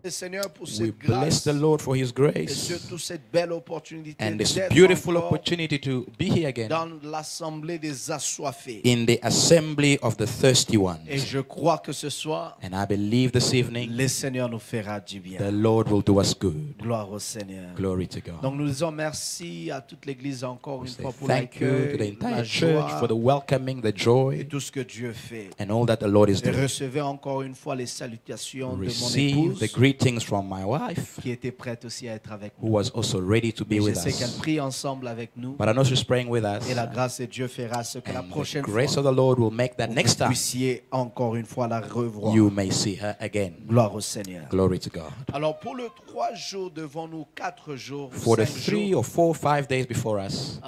Le Seigneur pour We cette bless grâce the Lord for His et grace surtout cette belle opportunité and this d'être beautiful encore opportunity to be here again dans l'assemblée des assoiffés. in the assembly of the thirsty Et ones. je crois que ce soir, And I believe this evening le Seigneur nous fera du the bien. Lord will do us good. Gloire au Seigneur. Glory to God. Donc nous disons merci à toute l'Église encore We une say fois pour thank you to the l'accueil, la entire church for the joie welcoming, the et joy, tout ce que Dieu fait. and all that the Lord is Et doing. recevez encore une fois les salutations de mon Receive épouse the greetings from my wife, qui était prête aussi à être avec who nous. was also ready to be Et je with sais qu'elle us. prie ensemble avec nous. But I know she's praying with us. Et la grâce de Dieu fera ce que la And the prochaine grace fois of the Lord will make that vous next time puissiez encore une fois la revoir. you may see her again. Gloire au Seigneur. Glory to God. Alors pour le 3 jours devant nous, 4 jours, For the 5 3 jours, or 4 or 5 days before us,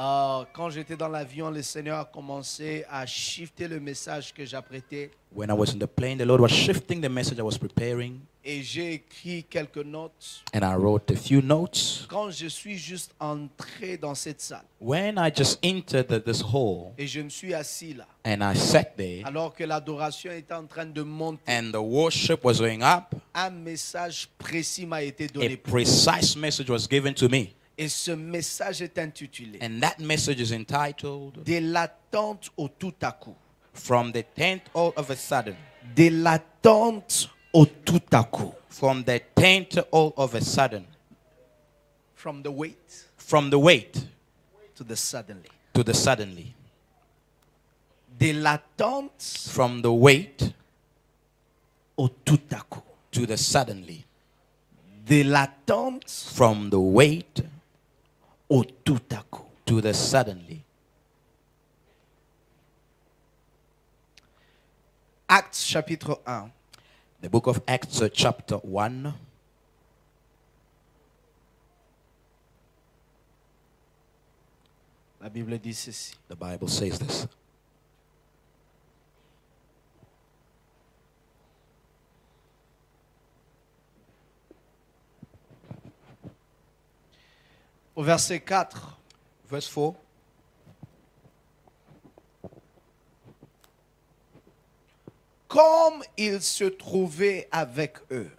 quand j'étais dans l'avion, le Seigneur a commencé à shifter le message que j'apprêtais when I was in the plane, the Lord was shifting the message I was preparing, et j'ai écrit quelques notes. and I wrote a few notes. Quand je suis juste entré dans cette salle When I just entered this hall et je me suis assis là, and I sat there, alors que l'adoration était en train de monter, and the worship was going up, un message précis m'a été a donné. precise message was given to me. Et ce message est intitulé And that message is entitled, De l'attente au tout à coup. From the tent all of a sudden. De l'attente au tout à coup. From the tent all of a sudden. From the wait From the wait to the suddenly. to the suddenly. De l'attente From the wait au tout à coup. to the suddenly. De l'attente From the wait au tout à coup. to the suddenly. Actes chapitre 1. The book of Acts, chapter 1. La Bible dit ceci. The Bible says this. Au verset 4. Verse 4. Comme il se trouvait avec eux,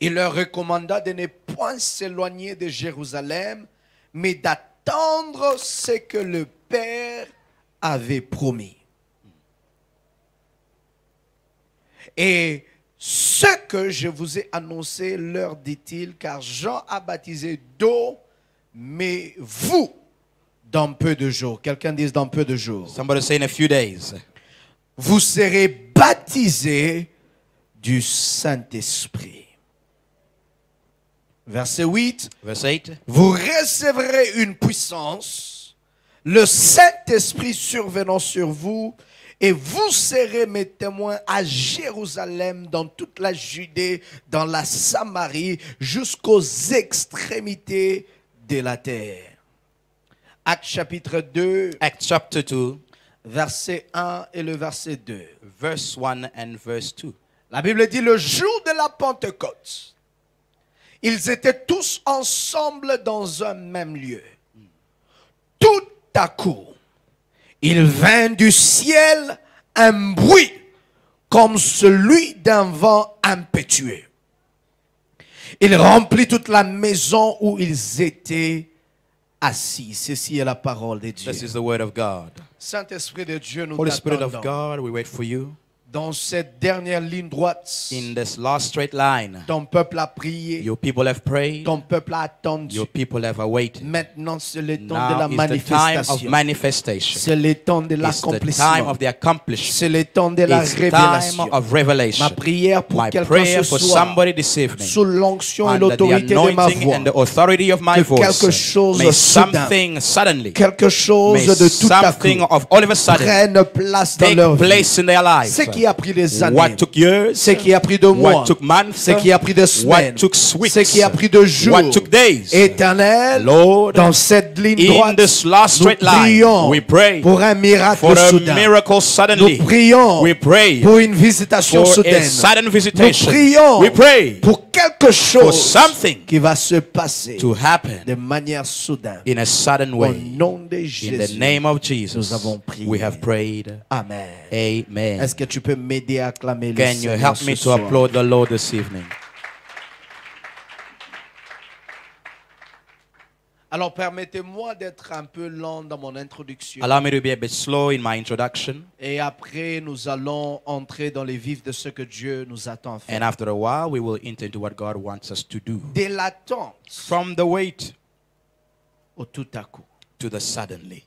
il leur recommanda de ne point s'éloigner de Jérusalem, mais d'attendre ce que le Père avait promis. Et ce que je vous ai annoncé, leur dit-il, car Jean a baptisé d'eau, mais vous, dans peu de jours. Quelqu'un dise dans peu de jours. Somebody say in a few days. Vous serez baptisés du Saint-Esprit. Verset 8. Verse 8. Vous recevrez une puissance, le Saint-Esprit survenant sur vous, et vous serez mes témoins à Jérusalem, dans toute la Judée, dans la Samarie, jusqu'aux extrémités de la terre. Actes chapitre 2, Acts chapter 2. verset 1 et le verset 2. Verse 1 and verse 2. La Bible dit le jour de la Pentecôte, ils étaient tous ensemble dans un même lieu. Tout à coup, il vint du ciel un bruit comme celui d'un vent impétueux. Il remplit toute la maison où ils étaient assis. Ceci est la parole de Dieu. This is the word of God. Saint-Esprit de Dieu, nous Holy Spirit of t'attendons. God, we wait for you. Dans cette dernière ligne droite, In this last straight line, ton peuple a prié, your people have prayed, ton peuple a attendu. your people have awaited. Maintenant, c'est le temps de la Now is the time of manifestation. manifestation. C'est le temps de It's the time l'accomplissement. of the accomplishment. C'est le temps de la It's the time révélation. of revelation. Ma prière pour My quelqu'un prayer ce for soir, somebody this evening, sous l'onction et under the l'autorité de ma anointing voix, and the authority of my que voice, quelque chose may soudain, something suddenly, quelque chose may de tout à coup something of all of a sudden prenne place dans take leur vie. place in their lives. Ce qui a pris des années, What took years, ce qui a pris de mois, what took months, ce qui a pris de what semaines, took weeks, ce qui a pris de jours, what took days. Éternel, Lord, dans cette ligne in droite, this last nous straight line, prions we pray pour un miracle for a soudain. miracle suddenly. Nous prions We pray pour une visitation for a soudaine. sudden Nous visitation. prions We pray pour quelque chose something qui va se passer to happen de manière soudaine. in a sudden Au way. nom de In the Jésus, name of nous Jesus, avons prié. we have prayed. Amen. Amen. Est-ce que tu peux m'aider à acclamer le Can you Seigneur help me ce to soir? applaud the Lord this evening? Alors permettez-moi d'être un peu lent dans mon introduction. Allow me to be a bit slow in my introduction. Et après, nous allons entrer dans les vifs de ce que Dieu nous attend à faire. And after a while, we will enter into what God wants us to do. De l'attente From the wait au tout à coup. to the suddenly.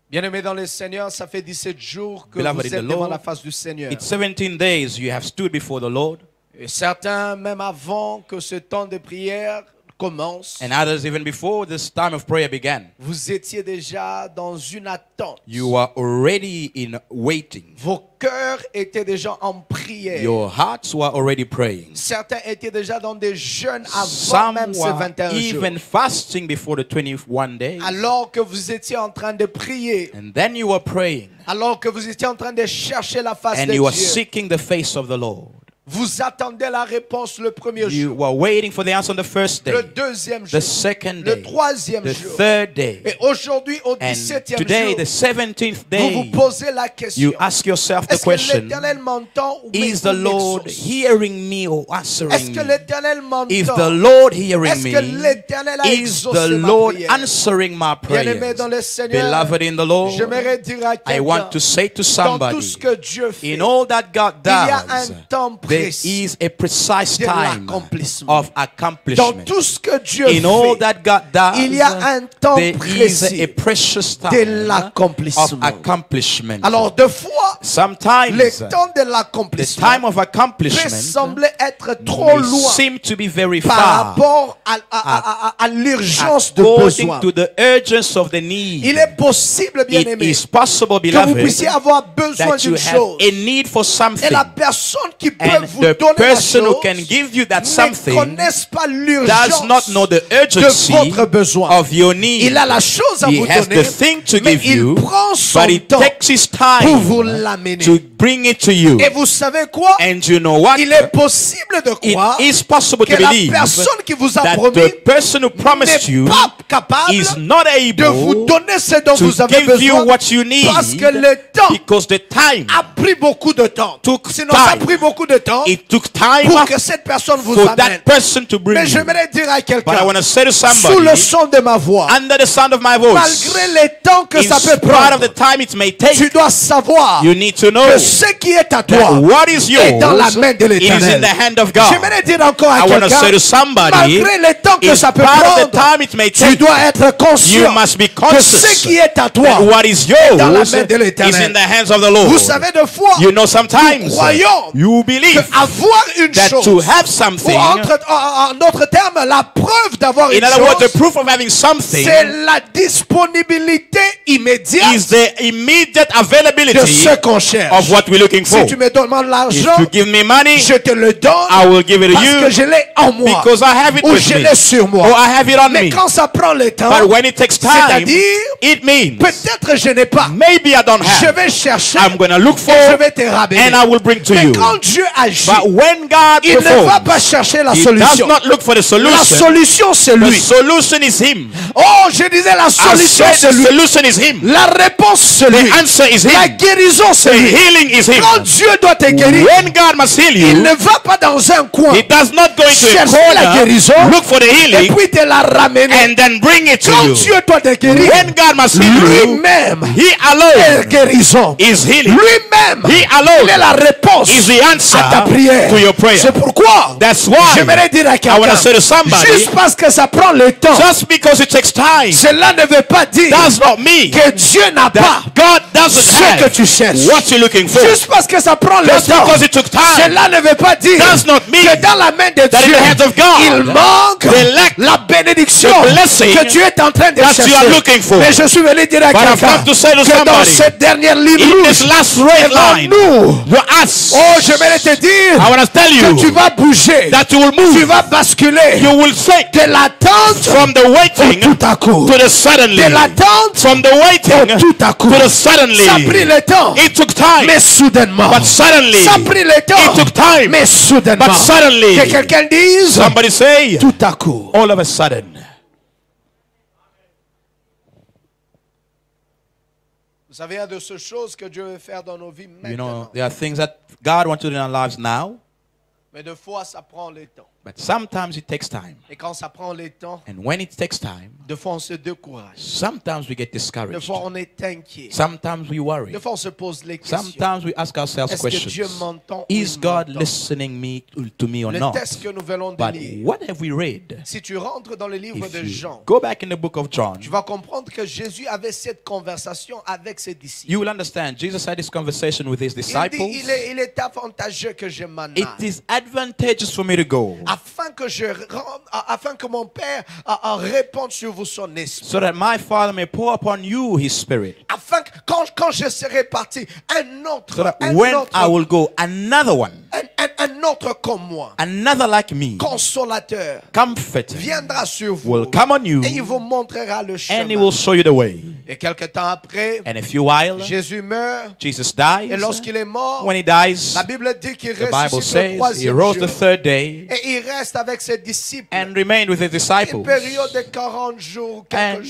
Bien-aimés dans le Seigneur, ça fait 17 jours que Beloved vous in the êtes devant Lord, la face du Seigneur. It's 17 days you have stood before the Lord, Et certains, même avant que ce temps de prière commence, and others even before this time of prayer began. vous étiez déjà dans une attente. You were already in waiting. Vos cœurs étaient déjà en prière. Your hearts were already praying. Certains étaient déjà dans des jeûnes avant Some même ces were 21 jours. even fasting before the 21 days. Alors que vous étiez en train de prier, And then you were praying, alors que vous étiez en train de chercher la face and de you were Dieu, seeking the face of the Lord. vous attendez la réponse le premier You jour, were waiting for the answer on the first le day, deuxième the jour, second le day, troisième the jour. third day, Et aujourd'hui, au and 17e today, jour, the 17th vous vous day. posez la question. You ask yourself the Est-ce que question, l'Éternel m'entend ou is the Lord m'exauce? hearing me or Est-ce answering que me? l'Éternel Is the m'entend? Lord hearing Est-ce que me? l'Éternel a Is exaucé the ma Lord prière? answering my Bien-aimé prayers? dans le Seigneur, Beloved in the Lord, j'aimerais dire à I quelqu'un, want to say to dans tout somebody, ce que Dieu fait, in all that God il y a un does, temps there précis is a precise de time l'accomplissement. of Dans accomplishment. tout ce que Dieu In all fait, that God does, il y a un temps there is précis a precious de time of l'accomplissement. accomplishment. Alors, deux fois, Sometimes le temps de the l'accomplissement time of peut accomplissment sembler être trop may loin seem to be very par far rapport à l'urgence de according besoin. to the urgence of the need. Il est possible, bien It aimé, is possible, que vous beloved, puissiez avoir besoin that you d'une have chose. a need for Et something, la personne qui peut and vous the donner la person who chose can give you that ne something connaisse pas does l'urgence not know the de urgency votre besoin. of your need. Il a la chose à He vous has donner, the thing to mais give il you, prend son but it temps takes his pour vous time l'amener. to bring it to you. Et vous savez quoi? And you know what? Il est possible de It croire is possible que to la believe personne qui vous a that promis the person who promised n'est you pas capable is not de vous able donner ce dont to vous avez give you besoin what you need, parce que le temps because the time a pris beaucoup de temps. took Sinon, ça a time. pris beaucoup de temps It took time pour que cette personne vous for amène. that person to bring Mais you. j'aimerais dire à But I quelqu'un, want to say to sous le somebody, son de ma voix, under the sound of my voice, malgré le temps que in ça peut spite of prendre, the time it may take, tu dois savoir you need to know que ce qui est à that toi what is yours est dans la main de it is in l'Éternel. the hand of God. J'aimerais dire encore à I want to say to quelqu'un, somebody, malgré le temps que in ça peut spite of the prendre, time it may tu take, dois être you conscient must be que conscious ce qui est à that toi what is dans la yours main de is l'Éternel. in the hands of the Lord. Vous savez de fois, You know, sometimes croyons you believe avoir une that to chose, have ou something, en d'autres termes, la preuve d'avoir in une other words, the chose, proof of having something c'est la disponibilité immédiate is the immediate de availability ce qu'on cherche. of what we're looking for. Si tu me demandes If l'argent, you give me money, je te le donne I will give it to parce que you je l'ai en moi because I have it ou with je me, l'ai sur moi. or I have it on Mais me. quand ça prend le temps, But when it takes time, c'est-à-dire, it means peut-être je n'ai pas. maybe I don't Je have. vais chercher I'm going to look for et je vais te ramener. and I will bring to Mais you. quand Dieu agit, But when God il ne va performs, pas chercher la He does solution. not look for the La solution. solution, c'est The lui. solution is Him. Oh, je disais la I solution, said c'est the lui. solution is Him. La réponse, c'est lui. The answer is La Him. guérison, c'est The lui. healing is Him. Quand Dieu doit te guérir, When God must heal il you, ne va pas dans un coin He does not go into a chercher la corner, guérison look for the et healing, puis te la ramener. and then bring it to Quand you. Dieu doit te guérir, When God must heal you, lui-même He est alone guérison. is healing. Lui-même, He il alone est la réponse is the answer à ta prière. to your prayer. C'est pourquoi That's why j'aimerais dire à I want to say quelqu'un, to somebody, juste parce que ça prend le temps, just because it takes time cela ne veut pas dire does not mean que Dieu n'a pas that God doesn't ce que have tu cherches. what you're looking for. Juste parce que ça prend le Just temps, because it took time cela ne veut pas dire does not mean que dans la main de that in Dieu, the hands of God, il manque they lack la bénédiction the blessing que tu es en train de that you are chercher. looking for. Mais je suis venu dire à But I've quelqu'un come to say to que dans somebody, cette dernière ligne in rouge, this last red devant line, nous, you ask. oh, je vais te dire I want to tell que tu you vas bouger. that you will Tu move. vas basculer You will think de l'attente from the au waiting tout à coup. to the suddenly. De l'attente From the waiting au tout à coup. to the suddenly. Ça a pris le temps, It took time. mais soudainement. But suddenly. Ça a pris le temps, It took time. mais soudainement. But suddenly. Que quelqu'un dise Somebody say, tout à coup. all of a sudden. Vous savez, il y a de ces choses que Dieu veut faire dans nos vies You know, maintenant. there are things that God wants to do in our lives now, Mais des fois, ça prend le temps. but sometimes it takes time. Et quand ça prend le temps, And when it takes time, des fois, on se décourage. sometimes we get Des discouraged. fois, on est inquiet. Sometimes we worry. Des fois, on se pose les questions. Sometimes we ask ourselves Est-ce que Dieu questions. m'entend ou Is il God m'entend? listening to me or Le not? texte que nous venons de But lire, what have we read? si tu rentres dans le livre If de you Jean, go back in the book of John, tu vas comprendre que Jésus avait cette conversation avec ses disciples. you will understand Jesus had this conversation with his Il dit, disciples. il est avantageux que je m'en It aille, is advantageous for me to go, afin que mon Père réponde sur vous son esprit. so that my Father may pour upon you his Spirit, Afin que quand je serai parti, un autre, so that un when autre, I will go, another one, un autre comme moi, another like me, consolateur, comforter, viendra sur vous will come on you, et il vous montrera le and he chemin. will show you the way. Et quelque temps après, And a few while, Jésus meurt. Jesus Et dies. lorsqu'il est mort, When he dies, la Bible dit qu'il the Bible ressuscite le says he troisième rose the jour. third day Et il reste avec ses disciples. and remained with his Une disciples. période de 40 jours, And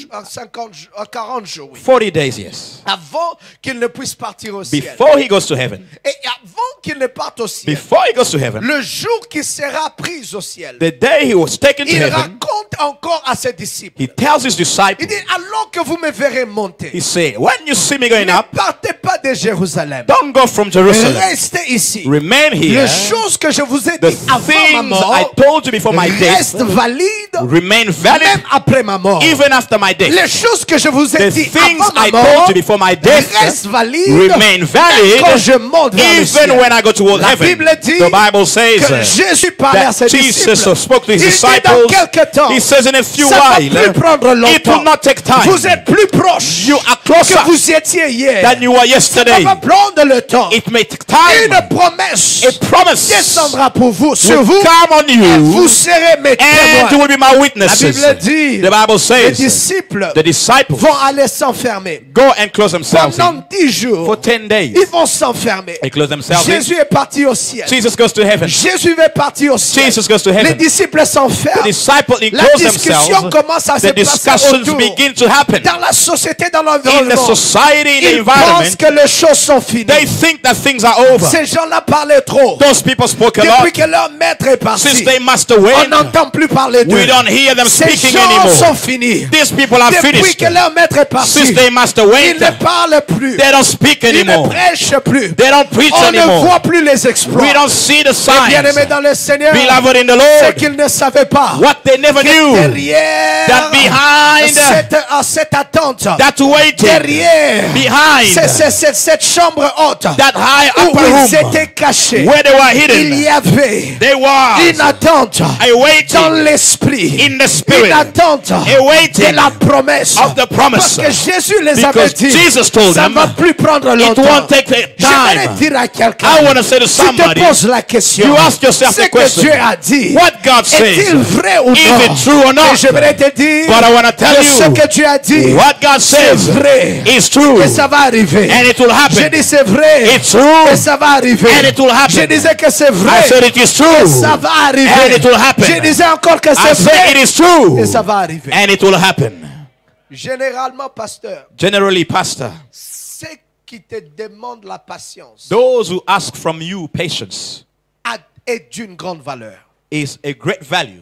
40 jours, oui. 40 days, yes. Avant qu'il ne puisse partir au ciel. Before he goes to heaven. Et avant qu'il ne parte au ciel. Before he goes to heaven. Le jour qu'il sera pris au ciel. The day he was taken to Il heaven, raconte encore à ses disciples. he tells his Il disciples, dit, alors que vous me verrez monter, he said, when you see me going ne up, partez pas de Jérusalem. don't go from Jerusalem. Restez ici. Remain Les here. choses que je vous ai The dit avant ma things mort I told you before my death restent valides remain même valid après ma mort. even after my death. Les choses que je vous ai The dit things avant ma I mort told you before my death restent valides remain même valid quand je monte vers le ciel. even when I go toward La heaven. Bible dit The Bible says que Jésus parlait à ses that Jesus disciples. spoke to his Il dit dans disciples. quelque temps, He says in a few ça va while, plus prendre it will longtemps. not take time. Vous êtes plus proche You are closer que vous étiez hier. than you were Ça yesterday. va prendre le temps. It may take Une time. promesse A promise descendra pour vous, sur will vous, come on et vous you, serez mes and you témoins. will be my La witnesses. Bible dit, The Bible les says disciples the disciples vont aller s'enfermer. go and close themselves Pendant in 10 jours, for 10 days. ils vont s'enfermer. They close themselves in. Jésus est parti au ciel. Jesus goes to heaven. Jésus est parti au ciel. Jesus goes to Les heaven. disciples The s'enferment. disciples La enclose discussion themselves. commence à se The passer discussions autour. begin to happen Dans la société, dans in the l'environnement. society, in the Ils pensent environment. que les choses sont finies. They think that things are over. Ces gens-là parlaient trop. Those people spoke a lot. Depuis que leur maître est parti, Since they master on went, n'entend plus parler d'eux. we don't hear them Ces speaking gens anymore. sont finis. These people are Depuis finished. que leur maître est parti, Since they master ils went, ne parlent plus. they don't speak Ils ne anymore. prêchent plus. They don't preach On ne anymore. voit plus les exploits. We don't see the Bien-aimés signs. dans le Seigneur, Beloved in the c'est Lord, qu'ils ne savaient pas what they never que knew, derrière that behind cette attente, that waiting, derrière behind cette chambre haute that high où upper room ils étaient cachés, where they were il hidden, y avait they were une attente a dans waiting l'esprit, in the une spirit attente a de waiting la promesse. of the promise. Parce que Jésus les avait Because dit, Jesus told ça them, ne va plus prendre it longtemps. won't take J'aimerais time. dire à quelqu'un, I want to say to si tu somebody, te poses la question, you ask yourself ce the que question, Dieu a dit, what God est-il says, vrai ou is non? it true or Et not? j'aimerais te dire But I want to tell que ce you, que Dieu a dit, what God c'est says vrai. is true, Et ça va arriver. and it will J'ai happen. dit c'est vrai. It's true, Et ça va arriver. and it will happen. Je disais que c'est I vrai. said it is Et true, ça va arriver. and it will happen. Je disais encore que I c'est said it vrai. is true, Et ça va arriver. and it will happen. Généralement, pasteur, Generally, Pastor, ceux qui te demandent la patience those who ask from you patience est d'une grande valeur. is a great value.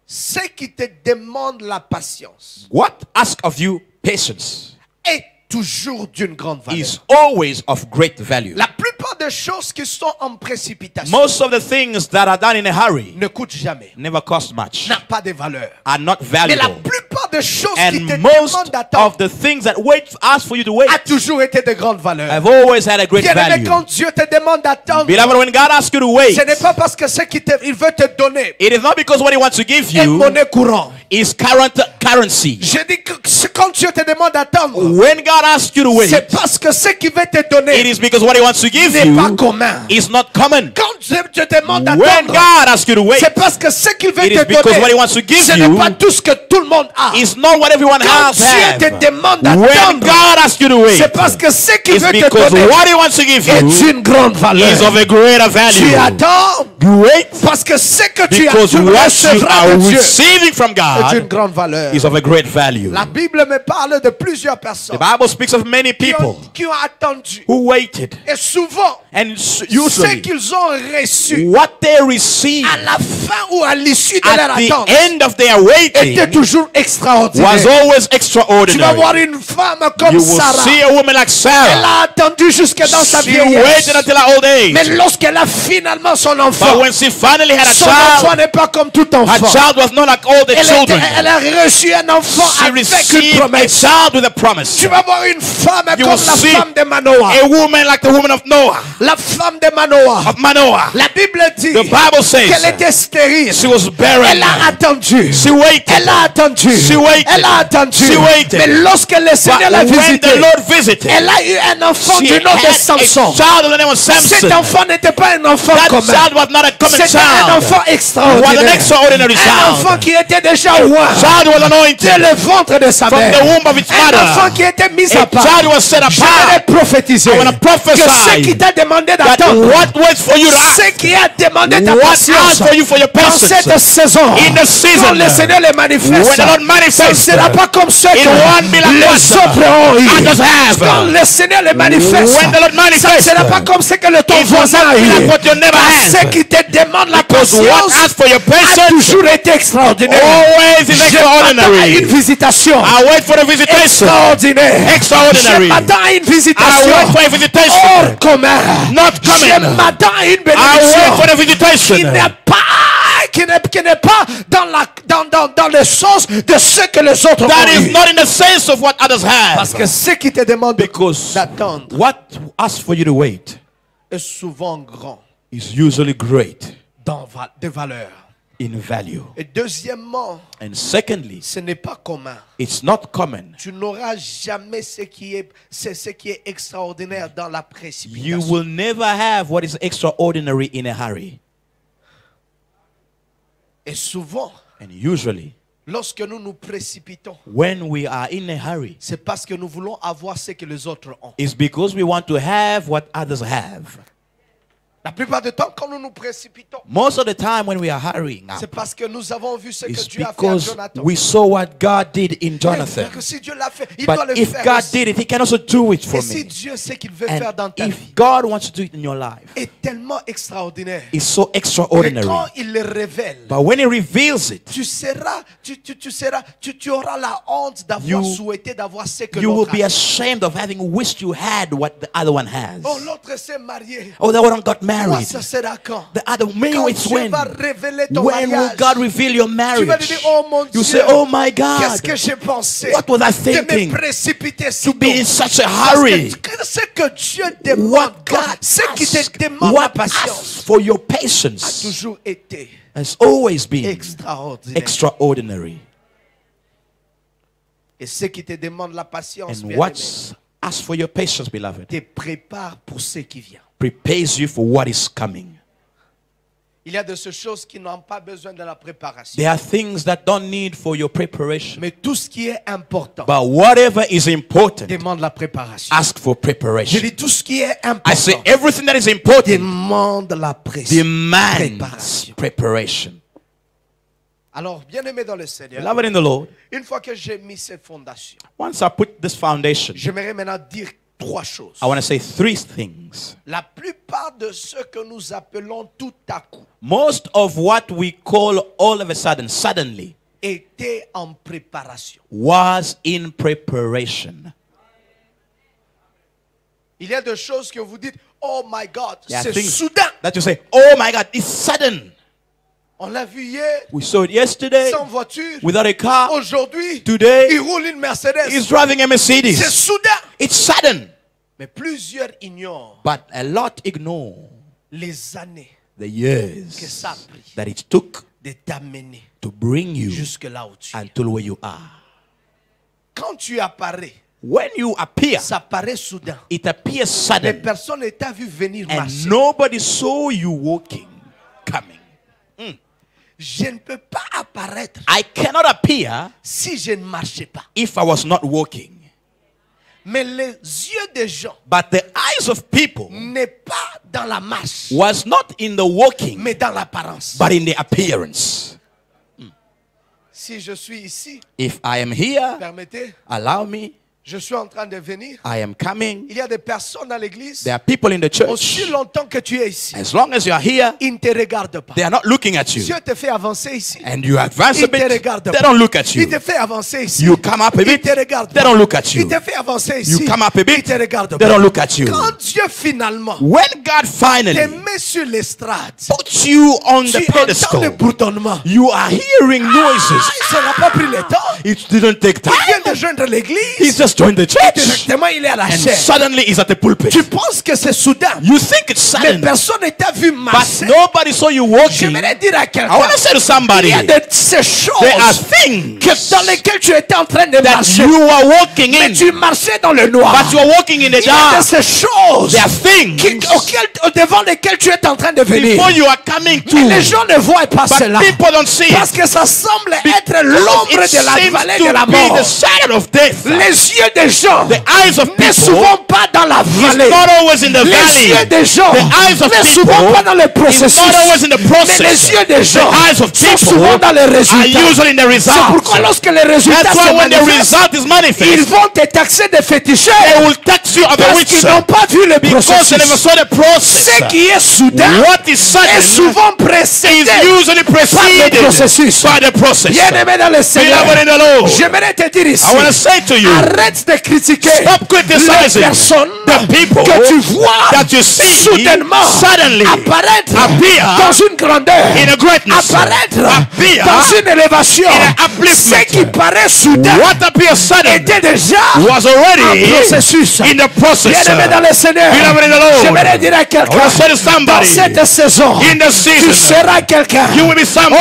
Ceux qui te demandent la patience What ask of you patience est toujours d'une grande valeur. is always of great value. La plupart des choses qui sont en précipitation Most of the things that are done in a hurry ne coûtent jamais, never cost much, n'ont pas de valeur. are not Mais la valuable. plupart des choses qui te And most demandent d'attendre of the things that wait ask for you to wait a toujours été de grande valeur. have always had a great Bien-aimé, value. quand Dieu te demande d'attendre, Beloved, when God asks you to wait, ce n'est pas parce que ce qu'il veut te donner it is not because what He wants to give est you monnaie courante. is current currency. Je dis que quand Dieu te demande d'attendre, When God asks you to wait, c'est parce que ce qu'il veut te it donner is because what He wants to give n'est pas you commun. is not common. Quand Dieu te demande When d'attendre, God asks you to wait, c'est parce que ce qu'il veut it is te because what He donner, wants to give ce n'est you pas tout ce que tout le monde a. is not what everyone Quand has. Dieu te demande When d'attendre, God asks you to wait, c'est parce que ce qu'il it's veut te because donner what He wants to give est you une grande valeur. is of a greater Tu value. attends You wait parce que ce que tu as, because tu what you recevras are de Dieu receiving from est une God grande valeur. is of a great value. La Bible me parle de plusieurs personnes The Bible speaks of many people qui ont attendu. who waited, Et souvent, and ce usually qu'ils ont reçu what they receive à la fin ou à l'issue de leur at the attente end of their était waiting toujours was extraordinaire. always Tu vas voir extraordinary. une femme comme You will Sarah. see a woman like Elle Sarah. a attendu jusque dans sa She vieillesse. waited until her old Mais age. lorsqu'elle a finalement son But enfant, when she finally had a son enfant child, n'est pas comme tout her enfant. child was not like all the children. Elle a reçu un enfant She avec une received a promesse. child with a promise. Tu vas voir une femme You comme will la see femme de Manoah. a woman like the woman of Noah, La femme de Manoah. of Manoah. La Bible dit The Bible says qu'elle était stérile. she was barren. Elle a attendu. She waited. Elle a attendu. She waited. Elle a attendu. She waited. Mais lorsque le Seigneur But l'a when visité, the Lord visited, elle a eu un enfant she du nom de had Samson. a child of the name of Cet Samson. enfant n'était pas un enfant That commun. child was not a common C'était un child. enfant Was an extraordinaire. extraordinary Un enfant child. qui était déjà loin Child was de anointed le ventre de sa from mère. the womb of its Un enfant mother. qui était mis A à part. child was set Je vais apart. prophétiser I wanna prophesy que ce qui t'a demandé That d'attendre, what waits for you to ce ask, qui a demandé ta what patience asks for you for your dans cette patience, saison, in the season, quand le Seigneur les manifeste, when the Lord ça ne manifests, sera pas comme ce it won't be que like les what autres ont eu. others have. Quand le Seigneur les manifeste, When the Lord ça ne manifests, sera pas comme ce que le ton it will voisin not a be eu. like what your neighbor Ce has. qui te demande la Because what patience asks for your a patience toujours été extraordinaire. always is Je m'attends à une extraordinary. visitation I wait for the visitation. extraordinaire. Extraordinary. Je m'attends à une I visitation wait for a visitation. hors commun. Not Je coming. m'attends à une I wait bénédiction for the visitation. qui n'est pas dans le sens de ce que les autres That ont is eu. not in the sense of what others Parce have. que ce qui te demande Because d'attendre what asks for you to wait est souvent grand is usually great dans des valeurs. in value. Et deuxièmement, And secondly, ce n'est pas commun. it's not common. Tu n'auras jamais ce qui est extraordinaire dans la You précipitation. will never have what is extraordinary in a hurry. Et souvent, And usually, lorsque nous nous précipitons, when we are in a hurry, c'est parce que nous voulons avoir ce que les autres ont. it's because we want to have what others have. La plupart du temps, quand nous nous précipitons, Most of the time when we are hurrying c'est up, parce que nous avons vu ce que it's Dieu a fait à because Jonathan. we saw what God did in Mais Jonathan. que si Dieu l'a fait, il doit But le if faire God aussi. did it, He can also do it for Et si me. Dieu sait qu'il veut faire dans And ta vie, if God wants to do it in your life, est tellement extraordinaire. it's so Et quand extraordinary. il le révèle, But when He reveals it, tu auras la honte d'avoir You- souhaité d'avoir ce que you will l'autre be a. ashamed of having wished you had what the other one has. Oh, l'autre s'est marié. Oh, the one got Moi, married. ça sera quand? The other, me, Quand it's Dieu when. va révéler ton When will mariage, God reveal your tu vas lui marriage? dire, oh mon Dieu, You say, oh my qu'est-ce God, que j'ai pensé what was I de thinking me précipiter si to be in such a Parce hurry? que ce que Dieu demande, What God ce qui te asks, demande la what patience, asks for your a patience toujours été has always been extraordinaire. extraordinary. Et ce qui te demande la patience, And bien-aimé, what's asked for your patience, beloved, te prépare pour ce qui vient. prepares you for what is coming. Il y a de ces choses qui n'ont pas besoin de la préparation. There are things that don't need for your preparation. Mais tout ce qui est important But whatever is important, demande la préparation. ask for Je preparation. dis tout ce qui est I say important everything that is important demande la demands préparation. preparation. Alors, bien aimé dans le Seigneur, Beloved in the Lord, une fois que j'ai mis ces fondations, once I put this foundation, j'aimerais maintenant dire trois choses. I want to say three things. La plupart de ce que nous appelons tout à coup Most of what we call all of a sudden, suddenly, était en préparation. was in preparation. Il y a des choses que vous dites, oh my God, There are c'est things soudain. that you say, oh my God, it's sudden. On l'a vu hier, We saw it yesterday sans voiture. without a car. Aujourd'hui, Today, il roule une Mercedes. he's driving a C'est Mercedes. soudain. It's sudden. Mais plusieurs ignorent But a lot ignore les années the que years ça a pris that it took de t'amener to bring you jusque là où tu es. until where you are. Quand tu apparais, When you appear, ça paraît soudain. it appears Les sudden, personnes ne t'ont vu venir and marcher. nobody saw you walking, coming. Je ne peux pas apparaître I cannot appear si je ne marchais pas. if I was not walking. Mais les yeux des gens But the eyes of people n'est pas dans la marche, was not in the walking, mais dans l'apparence. but in the appearance. Si je suis ici, If I am here, permettez, allow me, je suis en train de venir. I am coming. Il y a des personnes dans l'église, There are people in the aussi church. longtemps que tu es ici, As long as you are here, ils ne te regardent pas. they are not looking at you. Dieu te fait avancer ici. And you advance a Il te bit, regarde they pas. don't look at Il you. te fait avancer ici. You come up a Il bit, te regarde they pas. don't look at Il you. te fait avancer ici. You come up a Il bit, te regarde they pas. don't look at you. Quand Dieu finalement When God te finally met sur l'estrade, puts you on tu the entends le pedestal, bourdonnement. you are hearing noises. Ça n'a pas pris le temps. It didn't take Il vient time. de joindre He l'église. just joined the church. Directement, il est à la And chair. suddenly he's at the pulpit. Tu penses que c'est soudain. You think it's Mais sudden, personne ne t'a vu but marcher. nobody saw you walking. J'aimerais dire à I quelqu'un, want to say to il somebody, y a de ces choses there are things dans lesquelles tu étais en train de that marcher. you are walking Mais in, tu marchais dans le noir. but you are walking in the Il y a de dark. ces choses There are things devant lesquelles tu es en train de venir. before you are coming Mais les to, gens ne voient pas but cela. people don't see Parce it. que ça semble être Because l'ombre it de la seems vallée to de la be mort. the shadow of death. Les yeux des gens The eyes of ne people souvent pas dans la is vallée. not always in the Les valley. yeux des gens The eyes of ne people souvent pas dans le is processus. not always in the Mais process. les yeux des gens The eyes of sont people souvent dans les are résultats. usually in the C'est results. pourquoi lorsque les résultats That's se why when the manifestent, result is ils manifest, vont te taxer de they féticheur will tax you of a parce qu'ils witch n'ont pas vu le because they never processus. saw the process. Ce qui est soudain What is est sudden souvent is précédé usually par le preceded processus. by the process. Bien-aimé dans le Seigneur, Beloved in the Lord, j'aimerais te dire ici, I want to say to you, arrête de critiquer stop les criticizing personnes the people que tu vois that you see soudainement suddenly apparaître appear dans une grandeur, in a greatness, apparaître appear dans une élévation. in an upliftment. Ce qui paraît soudain What appears sudden était déjà was un already processus. in the process. Bien-aimé dans le Seigneur, Beloved in the Lord, j'aimerais dire à I quelqu'un, want to say to dans somebody, cette saison, in the tu season, seras quelqu'un. you will be somebody.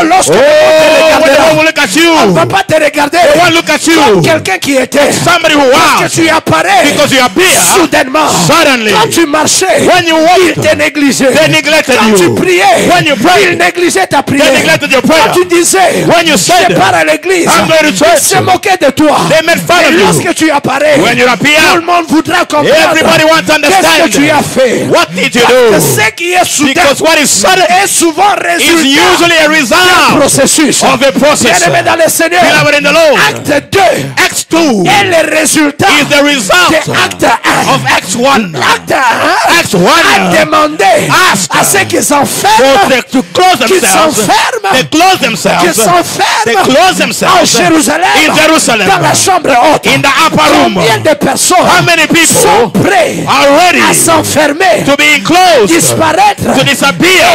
Oh, lorsque Oh, le monde te when the regardera, world will look at you, on ne va pas te regarder they won't look at comme you. quelqu'un qui était. Somebody who Parce was, que tu apparais because you appear soudainement. suddenly. Quand tu marchais, When you il walked, te négligeait. they neglected Quand tu you. priais, When you il prayed, négligeait ta they prière. neglected your Quand prayer. tu disais, When you je said, pars à l'église, I'm going to il church, se moquait de toi. they made fun Et of you. lorsque tu apparais, When you tout le appear, monde voudra comprendre everybody wants to qu'est-ce que tu as understand. fait. What did you Parce que do? ce qui est soudain Because what is sudden est souvent is résultat usually a d'un result processus. of a process. Bien-aimé dans le Seigneur, Beloved in the Lord, acte 2 Acts 2 est le résultat is the result de acte 1. of Acts 1. Acte 1 Acts 1 a demandé ask à ceux qui for s'enferment them to close qu'ils themselves. s'enferment, They close qu'ils themselves. They s'enferment close en themselves Jérusalem, in Jerusalem, dans la chambre haute. in the upper room. Combien de personnes How many sont people prêts are ready à s'enfermer, to be enclosed, disparaître, to disappear,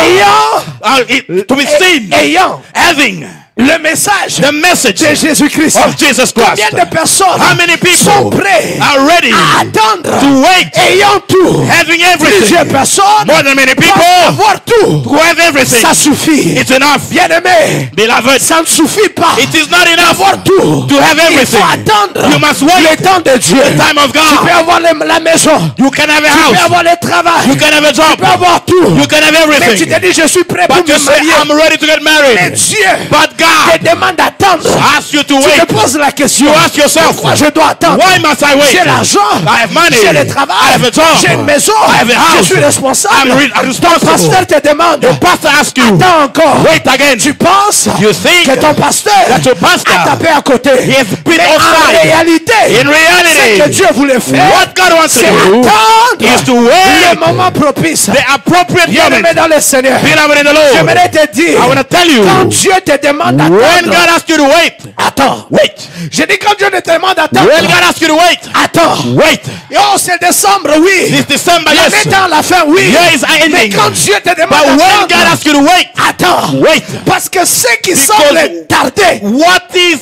to be seen, ayant having le message the message de Jésus-Christ? of Jesus Christ? Combien de personnes How many sont people prêts are ready à attendre, to wait, ayant tout? having Plusieurs everything? personnes More than many peuvent people avoir tout. who have everything. Ça suffit. It's enough. Bien-aimé, Beloved, ça ne suffit pas it is not d'avoir enough tout. to have Il faut everything. attendre You must wait le temps de Dieu. the time of Tu peux God. avoir la maison, You can have a tu peux house. avoir le travail, You can have a tu peux job. avoir tout. You can have Mais tu everything. te dis, je suis prêt pour But you me say, marier. I'm ready to get Mais married. Dieu But te God demande d'attendre. asks you to Tu te wait. poses la question. You ask yourself, Pourquoi je dois attendre? why must I wait? J'ai l'argent, I have money. j'ai le I travail, have a job. j'ai une maison, I have a house. je suis responsable. I'm responsible. Pasteur te demande, The pastor asks you, attends encore. wait again. Tu penses You think que ton pasteur that your pastor a tapé à côté? he has been Mais en outside. réalité, In ce que reality, Dieu voulait faire, what God wants to c'est do attendre is to le wait moment propice. the appropriate Bien-aimé moment. dans le Seigneur, Beloved in the Lord, j'aimerais te dire, I want to tell you, quand Dieu te demande when d'attendre, God asks you to wait, attends. wait. J'ai dit quand Dieu te demande d'attendre, When God asks you to wait, attends. wait. Et oh, c'est décembre, oui. This December, L'année yes. est à la fin, oui. Year is Mais ending. quand Dieu te demande But when God d'attendre, asks you to wait, attends. wait. Parce que ce qui Because semble tarder what is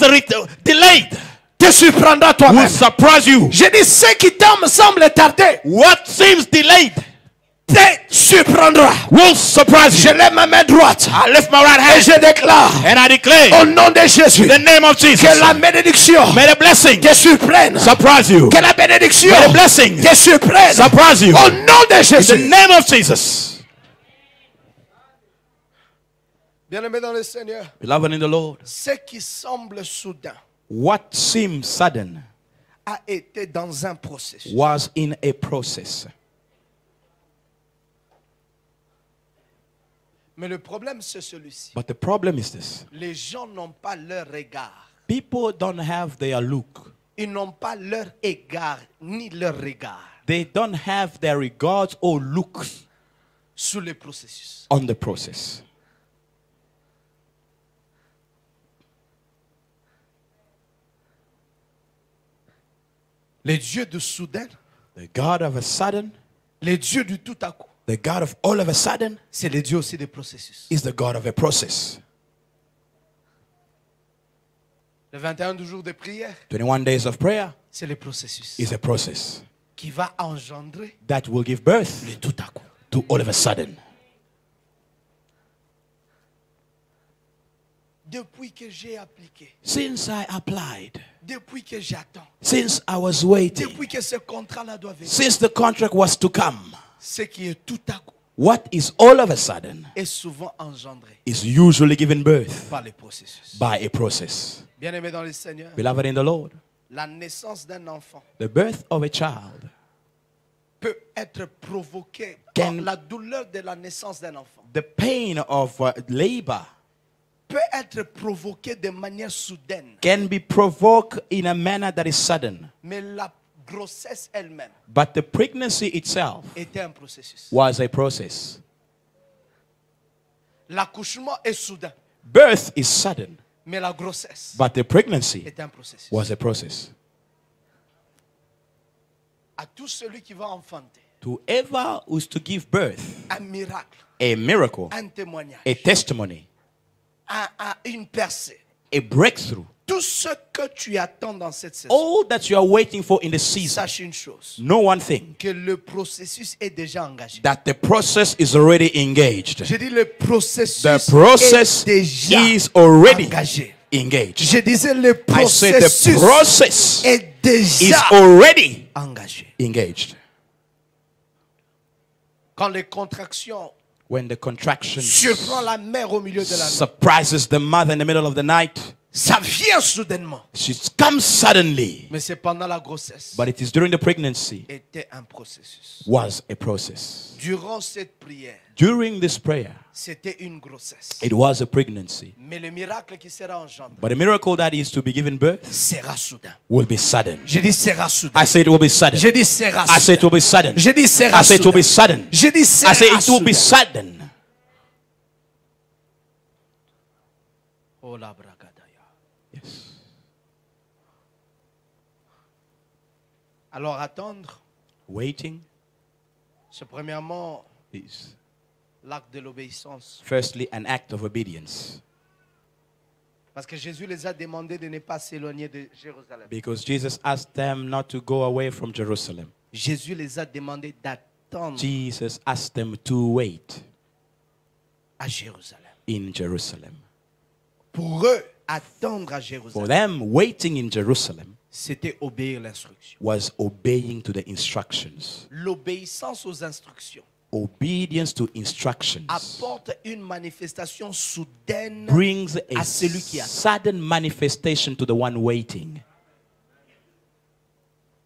delayed te surprendra will toi-même. surprise you. J'ai dit ce qui semble tarder What seems delayed te surprendra. will surprise Je you. lève ma main droite I lift my right et hand je déclare and I declare au nom de Jésus in the name of Jesus, que la bénédiction may the blessing te surprenne. surprise you. Que la bénédiction May the blessing te surprenne. surprise you. Au nom de In the Jésus. name of Jesus. Bien-aimé dans le Seigneur, Beloved in the Lord, ce qui semble soudain what seemed sudden a été dans un processus. was in a process. Mais le problème, c'est celui-ci. But the problem is this. Les gens n'ont pas leur regard. People don't have their look. Ils n'ont pas leur égard ni leur regard They don't have their regards or looks sur le processus. on the process. Les dieux du soudain, The God of a sudden, les dieux du tout à coup, the God of all of a sudden, c'est les dieux aussi des processus. is the God of a process. Le 21 du jour de prière, 21 days of prayer c'est le processus is a process qui va engendrer that will give birth le tout à coup. to all of a sudden. Depuis que j'ai appliqué, Since I applied, depuis que j'attends, since I was waiting, depuis que ce contrat-là doit venir, since the contract was to come, ce qui est tout à coup what is all of a sudden est souvent engendré is usually given birth par les processus. by a process. Bien-aimé dans le Seigneur, Beloved in the Lord, la naissance d'un enfant the birth of a child peut être provoquée Can- par la douleur de la naissance d'un enfant. the pain of labor Peut être provoquée de manière soudaine, can be provoked in a manner that is sudden. mais la grossesse elle-même But the pregnancy itself était un processus. was a process. L'accouchement est soudain, Birth is sudden, mais la grossesse but the pregnancy est un processus. was a process. À tout celui qui va enfanter To whoever who's to give birth, un miracle, a miracle, un témoignage, a testimony, une percée, a breakthrough, tout ce que tu attends dans cette saison, all that you are waiting for in the season, sache une chose, know one thing, que le processus est déjà engagé. that the process is already engaged. Je dis le processus The process est déjà is already engagé. engaged. Je disais le I said the processus process est is déjà already engagé. engaged. Quand les contractions When the contraction surprend la mère au milieu de la nuit, surprises the mother in the middle of the night, ça vient soudainement. she comes suddenly. Mais c'est pendant la grossesse. But it is during the pregnancy Était un processus. was a process. Durant cette prière, During this prayer, c'était une grossesse. it was a pregnancy. Mais le miracle qui sera engendré But the miracle that is to be given birth sera soudain. will be sudden. Je dis sera soudain. I say it will be sudden. Je dis sera I say it will soudain. be sudden. Je dis sera I say it will be soudain. sudden. Je dis I sera say it will be soudain. sudden. Oh la bragadaya. Yes. Alors attendre, Waiting c'est premièrement is l'acte de l'obéissance. firstly an act of obedience. Parce que Jésus les a demandé de ne pas s'éloigner de Jérusalem. Because Jesus asked them not to go away from Jerusalem. Jésus les a demandé d'attendre Jesus asked them to wait à Jérusalem. in Jerusalem. Pour eux, attendre à For Jérusalem, them, waiting in Jerusalem c'était obéir l'instruction. was obeying to the instructions. L'obéissance aux instructions Obedience to instructions apporte une manifestation soudaine brings a à celui qui attend. sudden manifestation to the one waiting.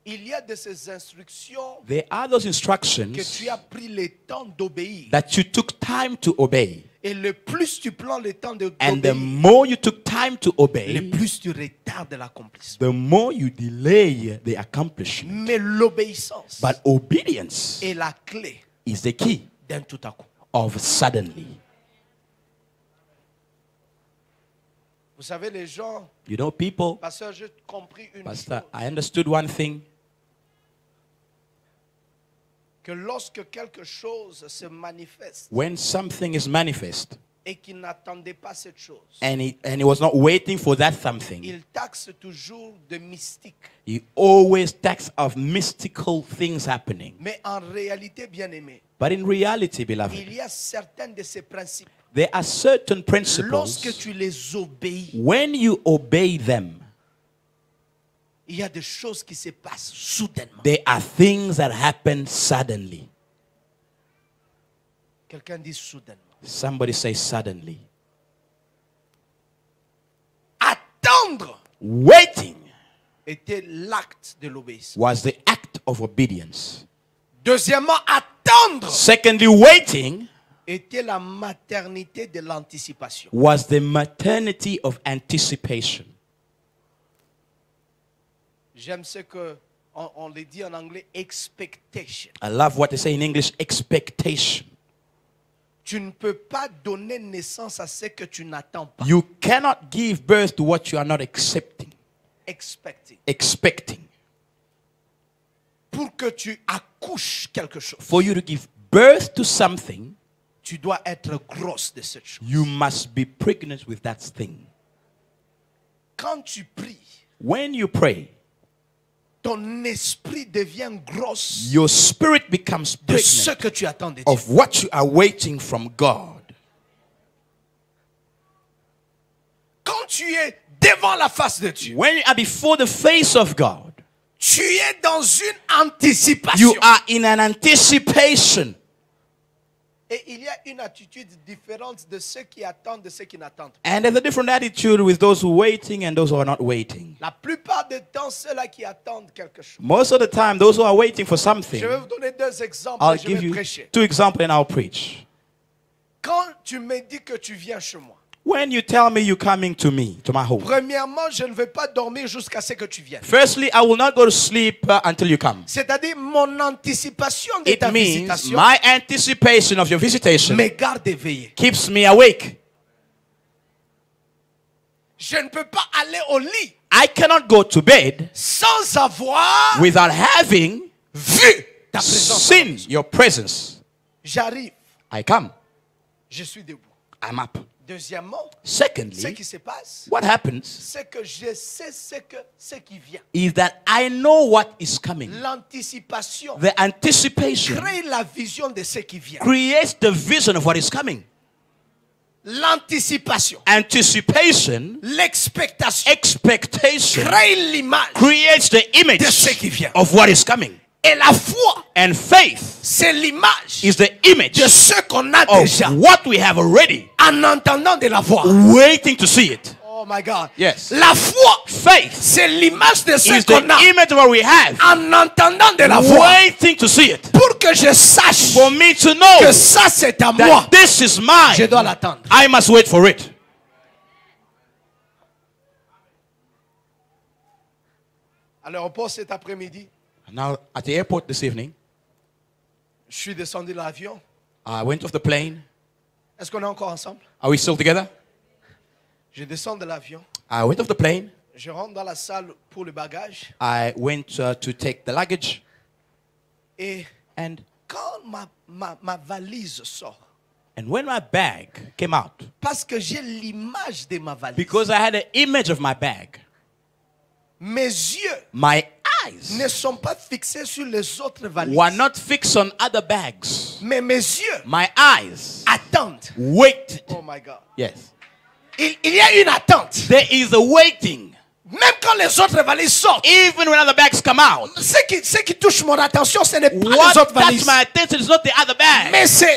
Il y a de ces instructions There are those que instructions tu as pris le temps d'obéir. that you took time to obey. Et le plus tu prends le temps And the d'obéir, more you took time to le obey, plus tu retardes l'accomplissement. the more you delay the accomplishment. Mais l'obéissance But obedience est la clé is the key d'un tout à coup. of suddenly. Vous savez, les gens, You know, people, pasteur, j'ai compris une Pastor, chose, I understood one thing, que lorsque quelque chose se manifeste, when something is manifest, et qu'il n'attendait pas cette chose. And he was not waiting for that something. Il taxe toujours de mystique. He always talks of mystical things happening. Mais en réalité, bien-aimé, But in reality, il beloved, y a certains de ces principes. there are certain principles. Lorsque tu les obéis, When you obey them, il y a des choses qui se passent soudainement. there are things that happen suddenly. Quelqu'un dit soudainement. Somebody say suddenly. Attendre Waiting était l'acte de l'obéissance. was the act of obedience. Deuxièmement, attendre Secondly, waiting était la maternité de l'anticipation. was the maternity of anticipation. J'aime ce que on le dit en anglais, expectation. I love what they say in English, expectation. Tu ne peux pas donner naissance à ce que tu n'attends pas. You cannot give birth to what you are not accepting, expecting. Pour que tu accouches quelque chose, For you to give birth to something, tu dois être grosse de cette chose. you must be pregnant with that thing. Quand tu pries, When you pray, ton esprit devient grosse your spirit becomes de ce pregnant que tu attends de Dieu. of what you are waiting from God. Quand tu es devant la face de Dieu, When you are before the face of God, tu es dans une anticipation. you are in an anticipation. Et il y a une attitude différente de ceux qui attendent de ceux qui n'attendent pas. And there's a different attitude with those who are waiting and those who are not waiting. La plupart du temps, ceux-là qui attendent quelque chose. Most of the time, those who are waiting for something, Je vais vous donner deux exemples I'll et je give vais you prêcher. 2 examples and I'll preach. Quand tu me dis que tu viens chez moi, When you tell me you're coming to me, to my home, premièrement, je ne vais pas dormir jusqu'à ce que tu viennes. firstly, I will not go to sleep until you come. C'est-à-dire, mon anticipation de It ta means visitation my anticipation of your visitation me garde éveillé. keeps me awake. Je ne peux pas aller au lit I cannot go to bed sans avoir without having vu ta présence. seen your presence. J'arrive, I come. je suis debout. I'm up. Deuxièmement, ce Secondly, qui se passe, what happens c'est que je sais ce qui vient. is that I know what is coming. L'anticipation The anticipation crée la vision de ce qui vient. creates the vision of what is coming. L'anticipation, Anticipation, l'expectation expectation crée l'image creates the image de ce qui vient. of what is coming. Et la foi, And faith c'est l'image is the image de ce qu'on a of déjà what we have already, en entendant de la voix. waiting to see it. Oh my God. Yes. La foi, Faith c'est l'image de ce is qu'on the a image of what we have, en entendant de la voix. waiting to see it. Pour que je sache For me to que know ça c'est à moi, that this is je mine, dois l'attendre. I must wait for it. À l'aéroport cet après-midi, Now, at the airport this evening, je suis descendu de l'avion. I went off the plane. Est-ce qu'on est encore ensemble? Are we still together? Je descends de l'avion. I went off the plane. Je rentre dans la salle pour le bagage. I went to take the luggage. Et And quand ma valise sort, when my bag came out, parce que j'ai l'image de ma valise, because I had an image of my bag, mes yeux my eyes ne sont pas fixés sur les autres valises. were not fixed on other bags. Mais mes yeux My eyes attendent. waited. Oh my God. Yes. Il y a une attente. There is a waiting. Même quand les autres valises sortent, Even when other bags come out, ce qui touche mon attention, ce n'est pas les what autres catches valises. my attention is not the other bag, Mais c'est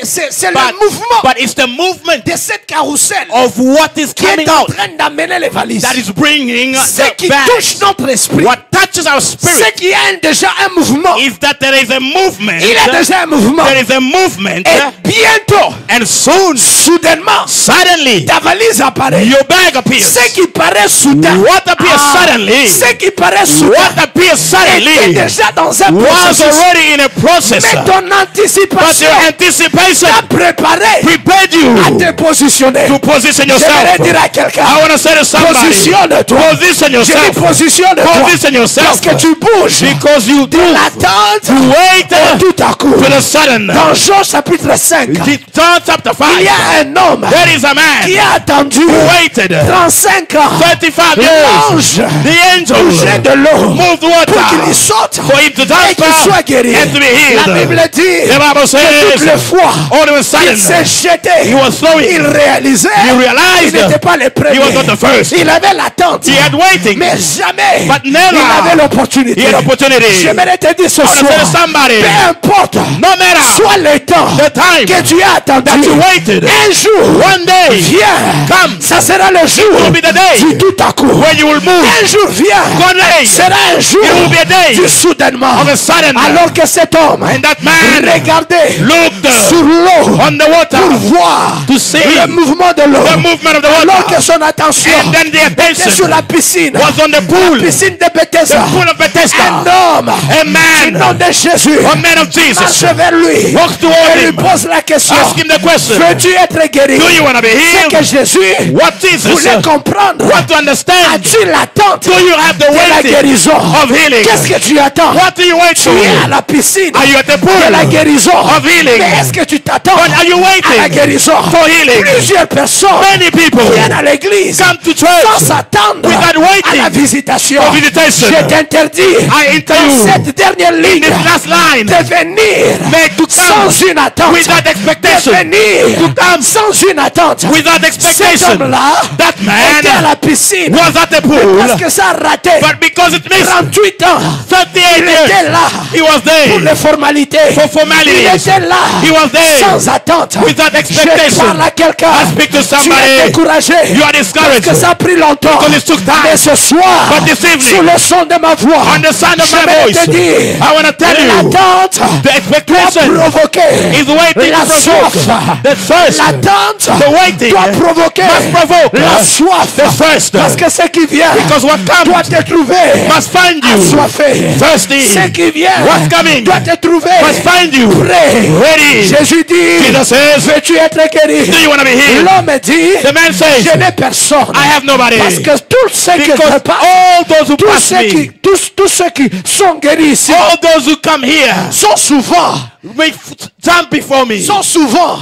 le mouvement but it's the movement de cette carrousel of what is qui est coming en out train d'amener les valises. that is bringing Ce qui the touche bags. notre esprit, What touches our c'est spirit qu'il y a déjà un mouvement. is that there is a movement. Il y a déjà un mouvement. There is a movement, Et bientôt, and soon, soudainement, suddenly, ta valise apparaît. your bag appears. Ce qui paraît soudain, What appears suddenly, ce qui paraît soudain what appears était suddenly déjà dans un was processus. already in a process. Mais ton But anticipation your anticipation t'a préparé prepared à you te positionner. to position J'aimerais yourself. dire à quelqu'un, I want to say to somebody, positionne-toi. position Je dis yourself. positionne-toi. Position yourself. Parce que tu bouges Because you de do l'attente wait et tout à coup. to the sudden. Dans Jean chapitre 5, John chapter il y 5. a un homme There is a man qui a attendu who waited 35 ans. 35 years. L'ange The bougeait angel de l'eau moved pour qu'il y water saute for him to et qu'il soit transfer guéri. and to be healed. La Bible dit The Bible que toutes les says, fois all of a il sudden, s'est jeté, he was throwing. il réalisait He realized qu'il n'était pas le premier. he was not the first. Il avait l'attente, He had waiting, mais jamais but never il avait l'opportunité. he had opportunity. J'aimerais te dire ce I want to say to soir, somebody, peu importe, no matter soit le temps the time que tu as attendu, that you waited, un jour one day vient, come, ça sera le jour it will be the day du tout à coup. when you will move. Un jour vient, One day, sera un jour it will be a day du soudainement. of a sudden. Alors que cet homme And that man regardait looked sur l'eau on the pour water voir to see le mouvement de l'eau. the movement of the Alors que water. son attention And then the était sur attention la piscine, was on the pool, la piscine de the Bethesda. pool of Bethesda. Un homme A du man, nom de Jésus a man of Jesus, marche vers lui walks toward et lui him, pose la question: ask him the question, veux-tu être guéri? do you want to be C'est que healed? Jésus What Jesus voulait comprendre. want to understand? As-tu l'attente Do you have the de la waiting guérison? of healing? Qu'est-ce que tu attends? What do you wait Tu es à for? la piscine Are you at the pool de la guérison. of healing? Mais est-ce que tu t'attends But are you à la waiting guérison? for healing? Plusieurs personnes Many people viennent à l'église come to sans church s'attendre without waiting à la visitation. for visitation. Je t'interdis I enter dans you cette dernière in ligne this last line. de venir May to come sans une attente. without De expectation. venir To come sans une attente. without Cet expectation. homme-là That était à man la piscine was at the pool, parce que ça a raté. but because it missed 38 ans. 38 Il était years, là he was pour there les formalités. for Il formalities. était là He was there sans attente. without Je expectation. parle à quelqu'un. I speak to Tu es somebody. découragé You are parce discouraged que ça a pris longtemps. because it took Mais time. ce soir, But this evening, sous le son de ma voix, on the sound of my j'aimerais voice, te dire, I want to tell you, l'attente the doit expectation provoquer is waiting la to provoke. soif. The thirst, L'attente the waiting doit provoquer must provoke la soif. the thirst. Parce que ce qui vient Because what doit comes te trouver must find you assoiffé. thirsty. Ce qui vient What's coming doit te trouver must find you prêt. ready. Jésus dit, Jesus says, veux-tu être guéri? do you want to be healed? L'homme dit, The man says, je n'ai personne. I have nobody. Parce que tous ceux qui Because te passent, all those who tous pass ceux qui, me, tous ceux qui sont guéris ici, all those who come here, sont souvent stand before me,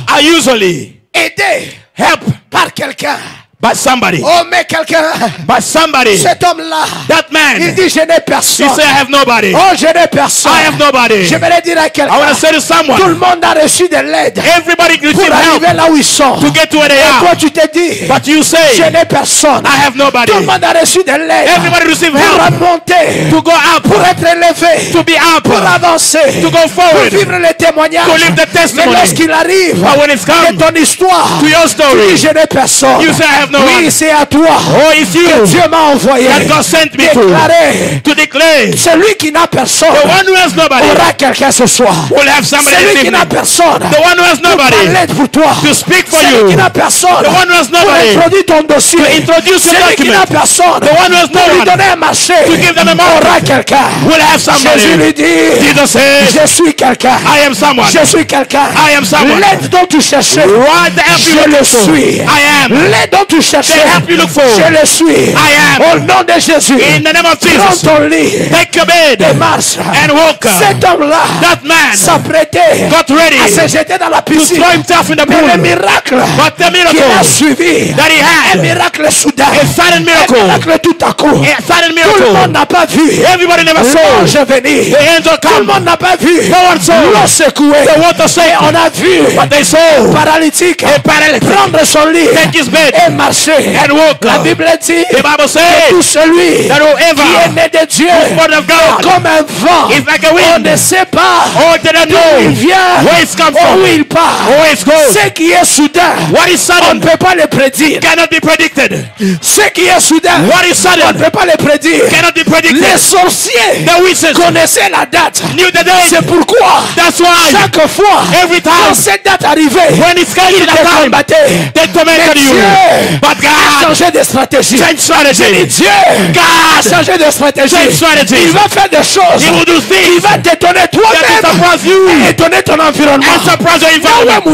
are usually aidés helped par quelqu'un. by somebody. Oh, mais quelqu'un, By somebody. cet homme-là, That il man, dit, je n'ai he personne. said, I have nobody. Oh, je n'ai personne. I have nobody. J'aimerais dire à I want quelqu'un, to say to tout le someone, monde a reçu de l'aide everybody pour received arriver help là où ils sont. to get to where they Et toi, are. tu te dis, But you je say, n'ai personne. I have nobody. Tout le monde a reçu de l'aide Everybody received pour help remonter, to go up, pour être élevé, to be up, pour avancer, to go pour forward. vivre le témoignage. To live the Mais testimony. lorsqu'il arrive But when it's de come ton histoire, to your tu story, dis, je n'ai personne. you say, I have no Oui, one. c'est à toi Oh, it's que you Dieu m'a envoyé. that God sent me Déclarer, to declare. celui qui n'a personne The one who has nobody aura quelqu'un ce soir. will have somebody this Celui qui n'a evening. personne The one who has pour nobody parler pour toi. to speak for Celui you. qui n'a personne The one who has pour nobody introduire ton dossier. to introduce your Celui qui n'a document. personne The one who has no pour lui one donner un marché to give them a aura market quelqu'un. will have Jésus somebody. lui dit, Jesus says, je suis quelqu'un. I am someone. Je suis quelqu'un. I am someone. L'aide dont tu cherchais, Right, the help you je le look for. suis. I am. L'aide dont tu cherchais, The help you look for. je le suis. I am. Au nom de Jésus, In the name of prends Jesus, ton lit take your bed et marche. and walk. Cet homme-là That man s'apprêtait got ready à se jeter dans la to piscine. throw himself in the Mais le pool. miracle But the qui l'a miracle suivi, that he un had, miracle soudain, a sudden un miracle, miracle tout à coup. a sudden Tout le monde miracle. n'a pas vu Everybody never saw l'ange venir. the angel Tout le come. monde n'a pas vu No one saw l'eau secouée. the water say, On a vu but they saw le paralytique a paralytic prendre son lit take his bed et marcher. and walk. La Bible dit The Bible que says tout celui that qui est whoever né de Dieu born of God comme un vent, is like a on wind. ne sait pas Oh, they don't d'où il know vient, where it's come où from, il part. where it's goes. Ce qui est soudain, What is on ne sudden peut pas le prédire. cannot be predicted. Ce qui est soudain, What is on ne sudden peut pas le prédire. cannot be Les predicted. sorciers The witches connaissaient la date. knew the day. C'est pourquoi That's why chaque fois every quand time cette date arrivait, when it's came ils to te that time, combattaient. they tormented you. Dieu But God a changé de stratégie. changed strategy. Et Dieu a God changé de stratégie. changed strategy. Il va faire des choses. He will do Il things va t'étonner that will toi-même. surprise you Et étonner ton environnement. and surprise your environment.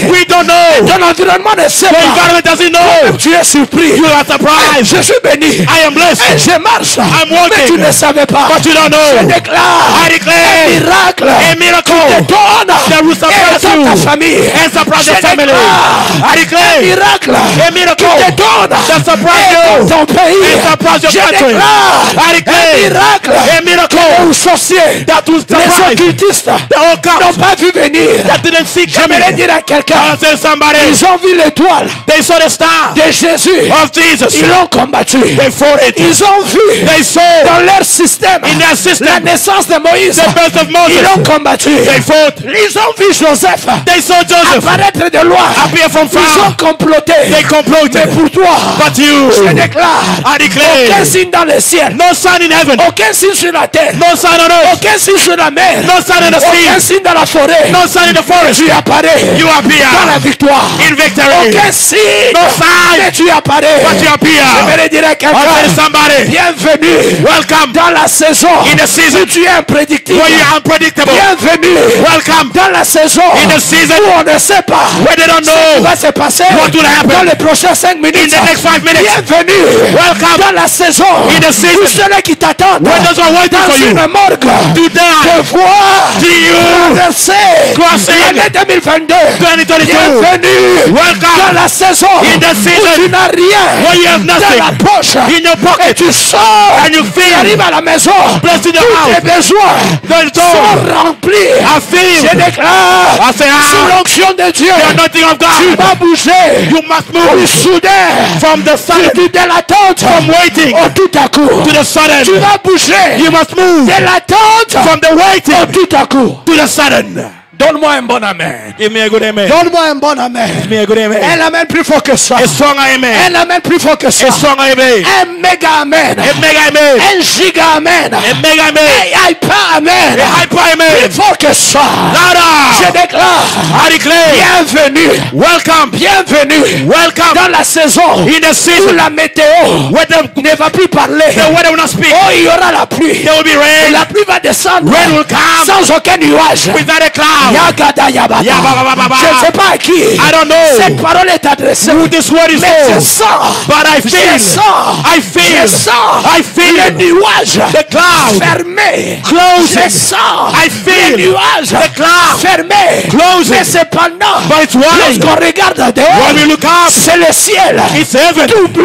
We don't know. Ton environnement ne sait The pas. environment doesn't know. Tu es surpris. You are surprised. Je suis béni. I am Et blessed. je marche. I'm Mais tu walking. ne savais pas. But you don't Je know. déclare I declare miracle. a miracle T'étonne. that will surprise Et you ta famille. and surprise your Je family. déclare I declare miracle. a miracle T'étonne. that surprise Et you ton pays. and surprise your Je country. déclare I declare miracle. a miracle Aux sorciers. that will Les surprise occultistes the whole n'ont country pas vu venir. that didn't see coming. J'aimerais dire à quelqu'un. I say somebody, Ils ont vu l'étoile they saw the star de Jésus. of Jesus. Ils l'ont combattu. They fought it. Ils ont vu They saw dans leur système in their system la naissance de Moïse. the birth of Ils Moses. l'ont combattu. They fought. Ils ont vu Joseph They saw Joseph apparaître de loin. appear from Ils ont far. comploté. They Mais comploted. pour toi, But you, je déclare I aucun declare, signe dans le ciel, no sign in heaven, aucun signe sur la terre, no sign on earth, aucun signe sur la mer, no sign in the aucun sea, signe dans la forêt. no sign in the forest. Tu apparais You dans la appear victoire. in victory. Aucun signe, No sign, mais tu apparais. but you appear. J'aimerais dire à I tell quelqu'un, somebody, bienvenue welcome dans la saison in the season où tu es imprédictible. where you are unpredictable. Bienvenue Welcome dans la saison in the season où on ne sait pas where they don't ce qui know va se passer what will happen dans les prochaines 5 in minutes. the next 5 minutes. Bienvenue Welcome dans la saison in the season où ceux-là qui t'attendent when those are waiting dans for you une morgue to die. te voient See you traverser crossing l'année 2022. 2022. Bienvenue Welcome dans la saison in the où season tu n'as rien where you have dans la nothing poche in your et pocket tu sors and you tu feel arrives à la maison, blessed in your tous tes house. besoins The door sont remplis. I Je feel. déclare I say, sous l'onction de Dieu, the anointing of tu God. vas bouger You must du move soudain, from the sudden, de l'attente from waiting au tout à coup. to the sudden. Tu vas bouger You must move de l'attente from the au waiting tout à coup. to the sudden. Donne-moi un bon amen. Give me a good amen. Donne-moi un bon amen. Give me a good amen. Un amen plus fort que ça. A strong amen. Un amen plus fort que ça. A strong amen. Un méga amen. A mega amen. Un giga amen. A mega amen. Un hyper amen. A hyper Plus amen. fort que ça. Je Louder. déclare, I declare, bienvenue, welcome, bienvenue welcome dans la saison in the où season la météo where the ne va plus parler. weather will not speak. Oh, il y aura la pluie. There will be rain La pluie va descendre Rain will come sans aucun nuage. without a cloud. Yagada yabata. Yababababa. Je ne sais pas à qui I don't know cette parole est adressée. who this word is Mais je for, sens, but I je feel, sens, I je feel, sens I le feel nuage the cloud fermé. closing. Je sens I feel le nuage the cloud fermé. closing. Mais cependant, But it's white. lorsqu'on regarde dehors, When we look up, c'est le ciel it's heaven. tout bleu.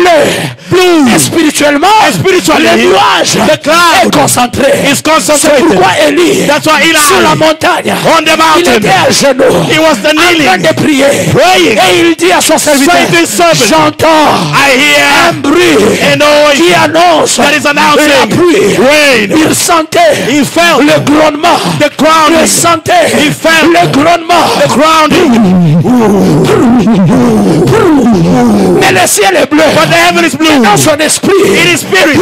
Blue. Et spirituellement, And spiritually, le nuage the cloud est concentré. is C'est concentrated. pourquoi Élie, That's why sur la Eli montagne, on the il était mountain, à genoux, he was en train kneeling, de prier. praying. Et il dit à son serviteur, Say to his servant, j'entends I hear un bruit a noise qui annonce that is la announcing pluie. rain. Il sentait He felt le grondement. the Il ground. sentait He felt le grondement. the ground. Mais le ciel est bleu. But the heaven is blue. Dans son esprit, In his spirit,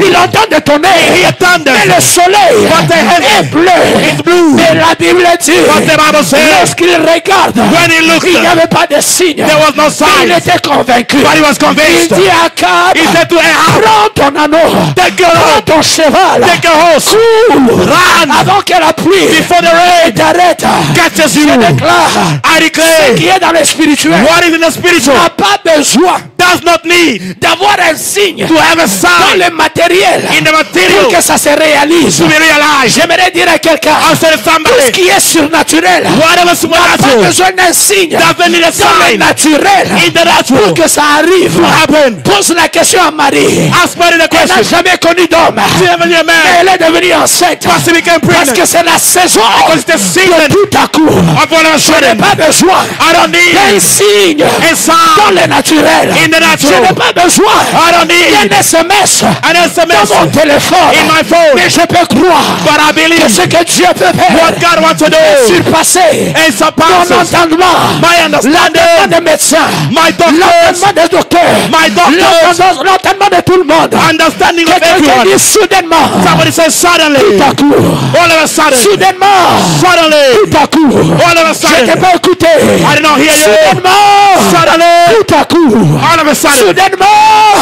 il entend des tonnerres. he thunder. Mais le soleil But the heaven est bleu. is blue. Mais la Bible dit, What the Bible says, lorsqu'il regarde, when he looked, il n'y avait pas de signe. there was no Il sign. était convaincu. But he was Il convinced. dit à Akab, He said to Ahab, prends ton anneau, take your prends robe, ton cheval, take your horse, cours run avant que la pluie before the rain t'arrête. catches Je you. déclare, I ce declare, qui est dans le spirituel what is in the spiritual n'a pas besoin does not need d'avoir un signe to have a dans sign le matériel in the pour material que ça se réalise. to be realized. J'aimerais dire à quelqu'un, I said to tout ce somebody, qui est surnaturel whatever n'a pas supernatural besoin d'un signe doesn't need a dans le sign naturel in the pour natural que ça arrive. to happen. Pose la question à Marie. Ask Mary the Elle n'a question. jamais connu d'homme. She never knew a Mais man. elle est devenue enceinte. But she became Parce pregnant. que c'est la saison Because the season tout à coup. of all of a Je n'ai sudden, pas besoin I don't d'un need signe a dans sign le naturel. in the Je n'ai natural. pas besoin I don't d'un need SMS an dans SMS mon téléphone. in my phone. Mais je peux croire But I que believe ce que Dieu peut what faire God wants to do surpasser and mon surpasses entendement, my l'entendement understanding, des médecins, my doctors, l'entendement des docteurs, my doctors, l'entendement de tout le monde. understanding of Quelqu'un everyone. dit soudainement, Somebody says suddenly, tout à coup, all of a sudden, soudainement, suddenly, tout à coup, All of a Je t'ai sudden, pas écouté. I did not hear you. Soudainement, Suddenly, tout à coup. all of a sudden, Soudainement,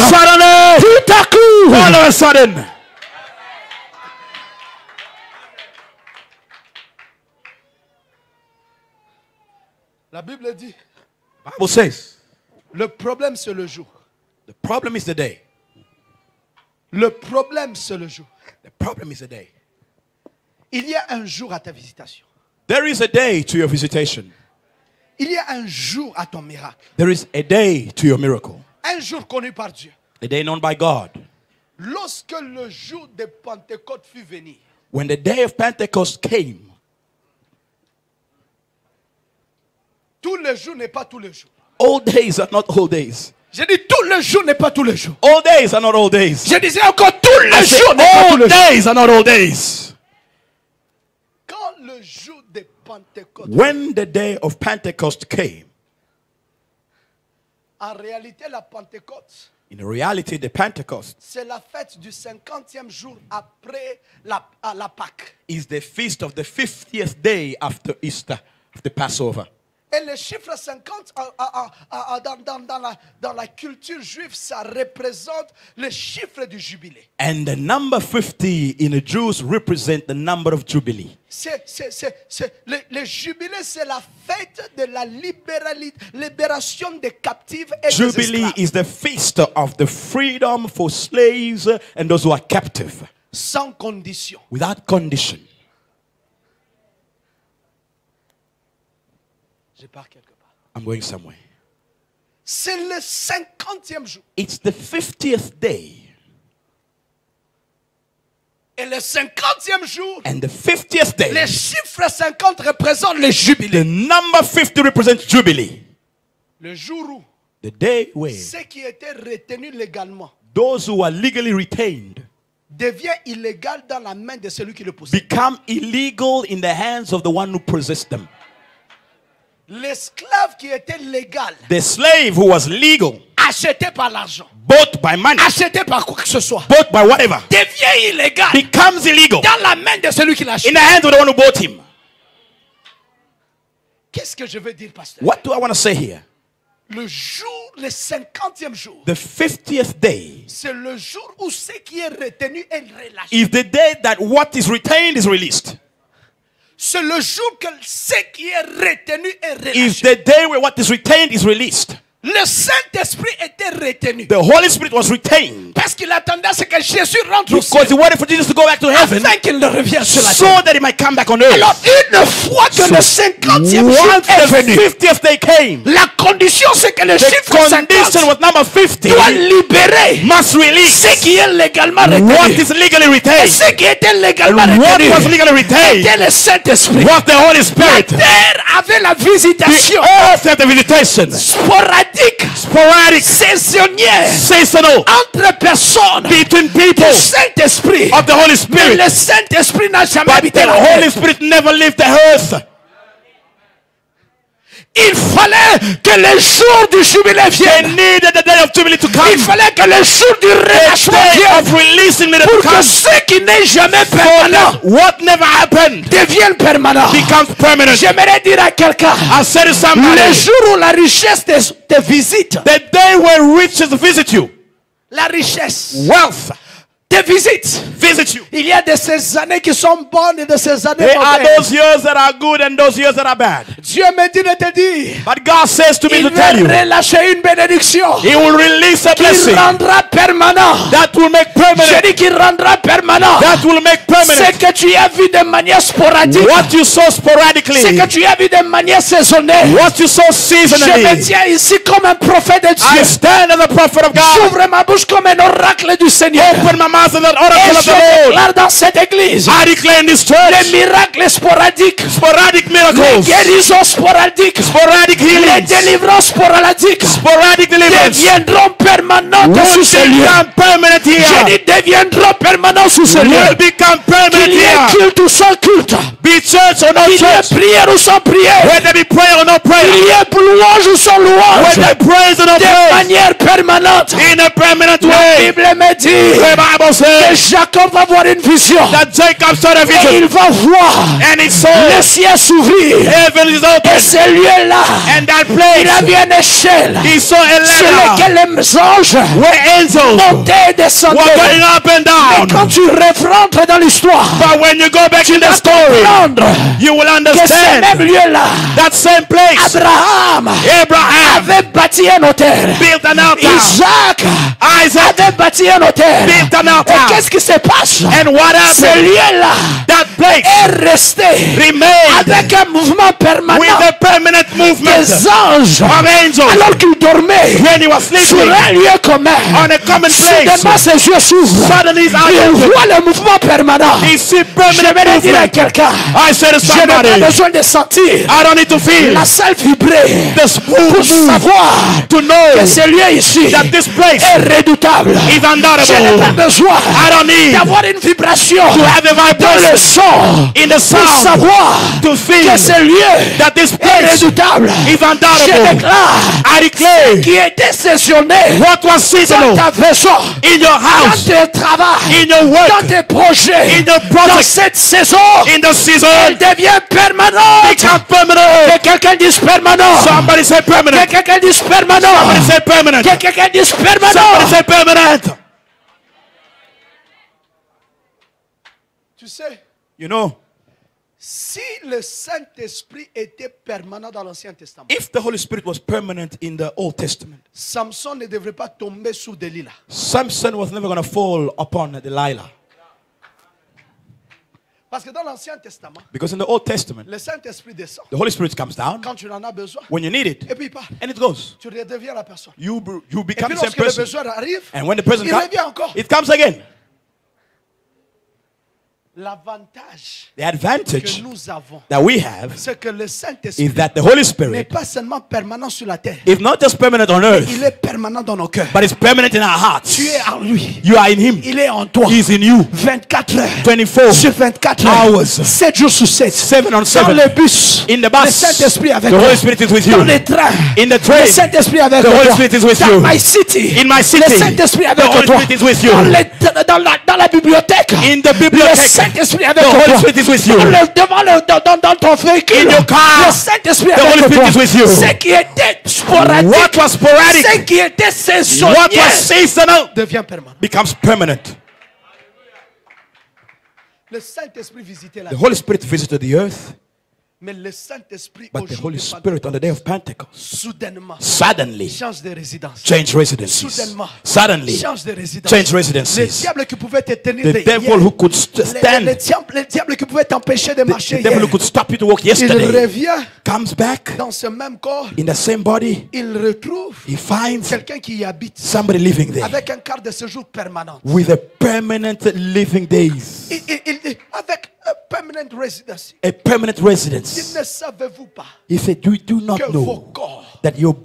suddenly, tout à coup. all of a sudden. La Bible dit, Bible says, le problème c'est le jour. the problem is the day. Le problème c'est le jour. The problem is the day. Il y a un jour à ta visitation. There is a day to your visitation. Il y a un jour à ton miracle. There is a day to your miracle. Un jour connu par Dieu. A day known by God. Lorsque le jour de Pentecôte fut venu, When the day of Pentecost came, tous les jours n'est pas tous les jours. all days are not all days. J'ai dit tous les jours n'est pas tous les jours. All days are not all days. Je disais encore tous I les said, jours n'est pas tous all les jours. days are not all days. Quand le jour de Pentecôte, When the day of Pentecost came, en réalité la Pentecôte, in reality, the Pentecost c'est la fête du 50e jour après la Pâque. is the feast of the 50th day after Easter, of the Passover. Et le chiffre 50 dans la culture juive, ça représente le chiffre du jubilé. And the number 50 in the Jews represent the number of Jubilee. Le jubilé, c'est la fête de la libération des captifs et des Jubilee esclaves. is the feast of the freedom for slaves and those who are captive, Sans condition. without condition. Je pars quelque part. I'm going somewhere. C'est le 50e jour. It's the 50th day. Et le 50e jour, And the 50th le day, chiffre 50 représente le jubilé. the number 50 represents Jubilee. Le jour où The day where ceux qui étaient retenus légalement those who are legally retained devient illégal dans la main de celui qui le possède. become illegal in the hands of the one who possessed them. L'esclave qui était légal, The slave who was legal, acheté par l'argent, bought by money, acheté par quoi que ce soit, bought by whatever, devient illégal becomes illegal dans la main de celui qui l'a in acheté. the hands of the one who bought him. Qu'est-ce que je veux dire, pasteur? What do I want to say here? Le jour, le 50e jour, The 50th day c'est le jour où ce qui est retenu est relâché. is the day that what is retained is released. C'est le jour que ce qui est retenu est Is relâché. the day where what is retained is released. Le Saint-Esprit était retenu. The Holy Spirit was retained Parce qu'il attendait à ce que Jésus rentre au because ciel. he waited for Jesus to go back to heaven Afin qu'il ne revienne sur la so terre. that he might come back on earth. Alors, une fois que le 50e jour Once est the venu, 50th day came, la condition c'est que le the chiffre condition 50 was number 50 doit libérer must release ce qui est légalement what retenu. is legally Et retained. ce qui était légalement And what retenu was legally retained était le Saint-Esprit. was the Holy La Spirit. terre avait la The visitation earth had the visitation, sporadique, sporadic, saisonnière, seasonal, entre personnes between people du Saint-Esprit. of the Holy Mais Spirit. le Saint-Esprit n'a jamais But habité the la Holy terre. Spirit never left the earth. Il fallait que le jour du jubilé They vienne. needed the day of Jubilee to come. Il fallait que le jour du relâchement Day vienne. of releasing needed Pour to que come. ce qui n'est jamais So permanent that what never happened devienne permanent. becomes permanent. J'aimerais dire à quelqu'un, I said to le somebody, jour où la richesse te visite, the day where riches visit you, la richesse wealth te visite. visit you. Il y a de ces années qui sont bonnes et de ces années There are mauvaises. those years that are good and those years that are bad. Dieu me dit de te dire, But God says to me il to tell va you, relâcher une bénédiction He will release a qui blessing rendra permanent. that will make Je permanent. dis qu'il rendra permanent. That will make Ce permanent. que tu as vu de manière sporadique, What you saw ce sporadically, que tu as vu de manière saisonnière, what you saw je me seasonally. tiens ici comme un prophète de I Dieu. stand as a prophet of God. J'ouvre ma bouche comme un oracle du Seigneur. Open my mouth in that Et oracle of je the Lord. déclare dans cette église I declare in this les church miracles sporadiques, sporadic les miracles, guérisons sporadiques, sporadic les healings, délivrances sporadiques sporadic deliverance deviendront permanentes will sur ce lieu. become permanent J'ai here. dit deviendront permanentes sur ce lieu. Will become permanent Qu'il y ait here. culte ou sans culte, Be church or no qu'il y ait church, prière ou sans prière, whether be prayer or no qu'il prayer, y ait louange ou sans louange, whether praise or no de praise, manière permanente. in a permanent La way. Bible me dit The Bible que says Jacob va voir une vision that Jacob saw a et vision il va voir and he saw le ciel s'ouvrir. heaven is Et open, ce lieu-là, and that il a place vu une échelle he saw a sur ladder laquelle les anges where angels montaient et were descendaient. going up and Mais quand down. tu rentres dans l'histoire, But when you go back tu in the vas story, comprendre you will que ce même understand lieu-là, that same place Abraham Abraham avait bâti un hôtel. built an altar, Isaac Isaac avait bâti un hôtel. built an Et altar, qu'est-ce qui se passe? and what Ce happened? lieu-là That place est resté remained avec un mouvement permanent with a permanent movement des anges of angels alors qu'il dormait when he was sur sleeping un lieu commun. on a common Soudainement place. ses yeux s'ouvrent. Suddenly his eyes Il opened. voit le mouvement permanent. He see Je permanent vais le dire à movement. quelqu'un. I said to Je n'ai somebody, pas besoin de sentir I don't need to feel la salle vibrer the smooth pour move savoir to know que ce lieu ici that this place est redoutable. is Je n'ai pas undoubtable. besoin I don't need d'avoir une vibration to have a dans le vibration son in the pour sound savoir to que feel ce lieu that this est place redoutable. is Je undoubtable. déclare I declare qui était saisonné what was dans seasonal ta maison, in your dans house, tes travaux, in your work, dans tes projets, in the dans project, cette saison, in the season, elle devient permanente. become permanent. Que quelqu'un dise permanent. Somebody say Que permanent. quelqu'un dise permanent. Somebody say permanent. Que quelqu'un dise Somebody permanent. say permanent. Tu sais, You know, si le Saint-Esprit était permanent dans l'Ancien Testament, if the Holy Spirit was permanent in the Old Testament, Samson ne devrait pas tomber sous Delilah. Samson was never going to fall upon Delilah. Parce que dans l'Ancien Testament, Because in the Old Testament, le Saint-Esprit descend the Holy Spirit comes down quand tu en as besoin. when you need it, Et puis il part. and it goes. Tu redeviens la personne. You Et become puis the same lorsque le person. besoin arrive, And when the person il comes, revient encore. it comes again. L'avantage The que advantage nous avons, that we have c'est que le Saint-Esprit is that the Holy n'est Spirit pas seulement permanent sur la terre. is not just permanent on earth, Il est permanent dans nos cœurs. but it's permanent in our hearts. Tu es en lui. You are in Him. Il est en toi. He's in you. 24 heures 24 sur 24 heures. hours. 7 jours sur 7. 7 on Dans 7. le bus, In the le bus, Saint-Esprit avec the toi. Holy Spirit is with Dans you. les trains, In the le train, Saint-Esprit avec the toi. Holy Spirit is with Dans you. my city, In my le city, Saint-Esprit the avec Holy toi. Spirit is with you. Dans la bibliothèque, In the le bibliothèque, Saint-Esprit avec the Holy toi. Spirit is with you. Dans ton véhicule, In your car, le Saint-Esprit the Holy avec Spirit toi. is with you. Ce qui était sporadique, What was sporadic, ce qui était what saisonnier, was seasonal, devient permanent. becomes permanent. Le Saint-Esprit visitait la The terre. Holy Spirit visited the earth, Mais le Saint-Esprit but au the jour Holy de Spirit on the day of Pentecost soudainement suddenly change de résidence. changed residences. Soudainement Suddenly change de résidence. changed Le residences. diable qui pouvait te tenir The de devil hier, who could stand, le diable qui pouvait t'empêcher de marcher the devil who hier, could stop you to walk il yesterday, revient comes back dans ce même corps. in the same body. Il retrouve He finds quelqu'un qui y habite somebody living there avec un quart de séjour permanent. with a permanent living days, Avec un permanent residence. a permanent Il residence. ne savez-vous pas He said, you do que not vos know corps that your sont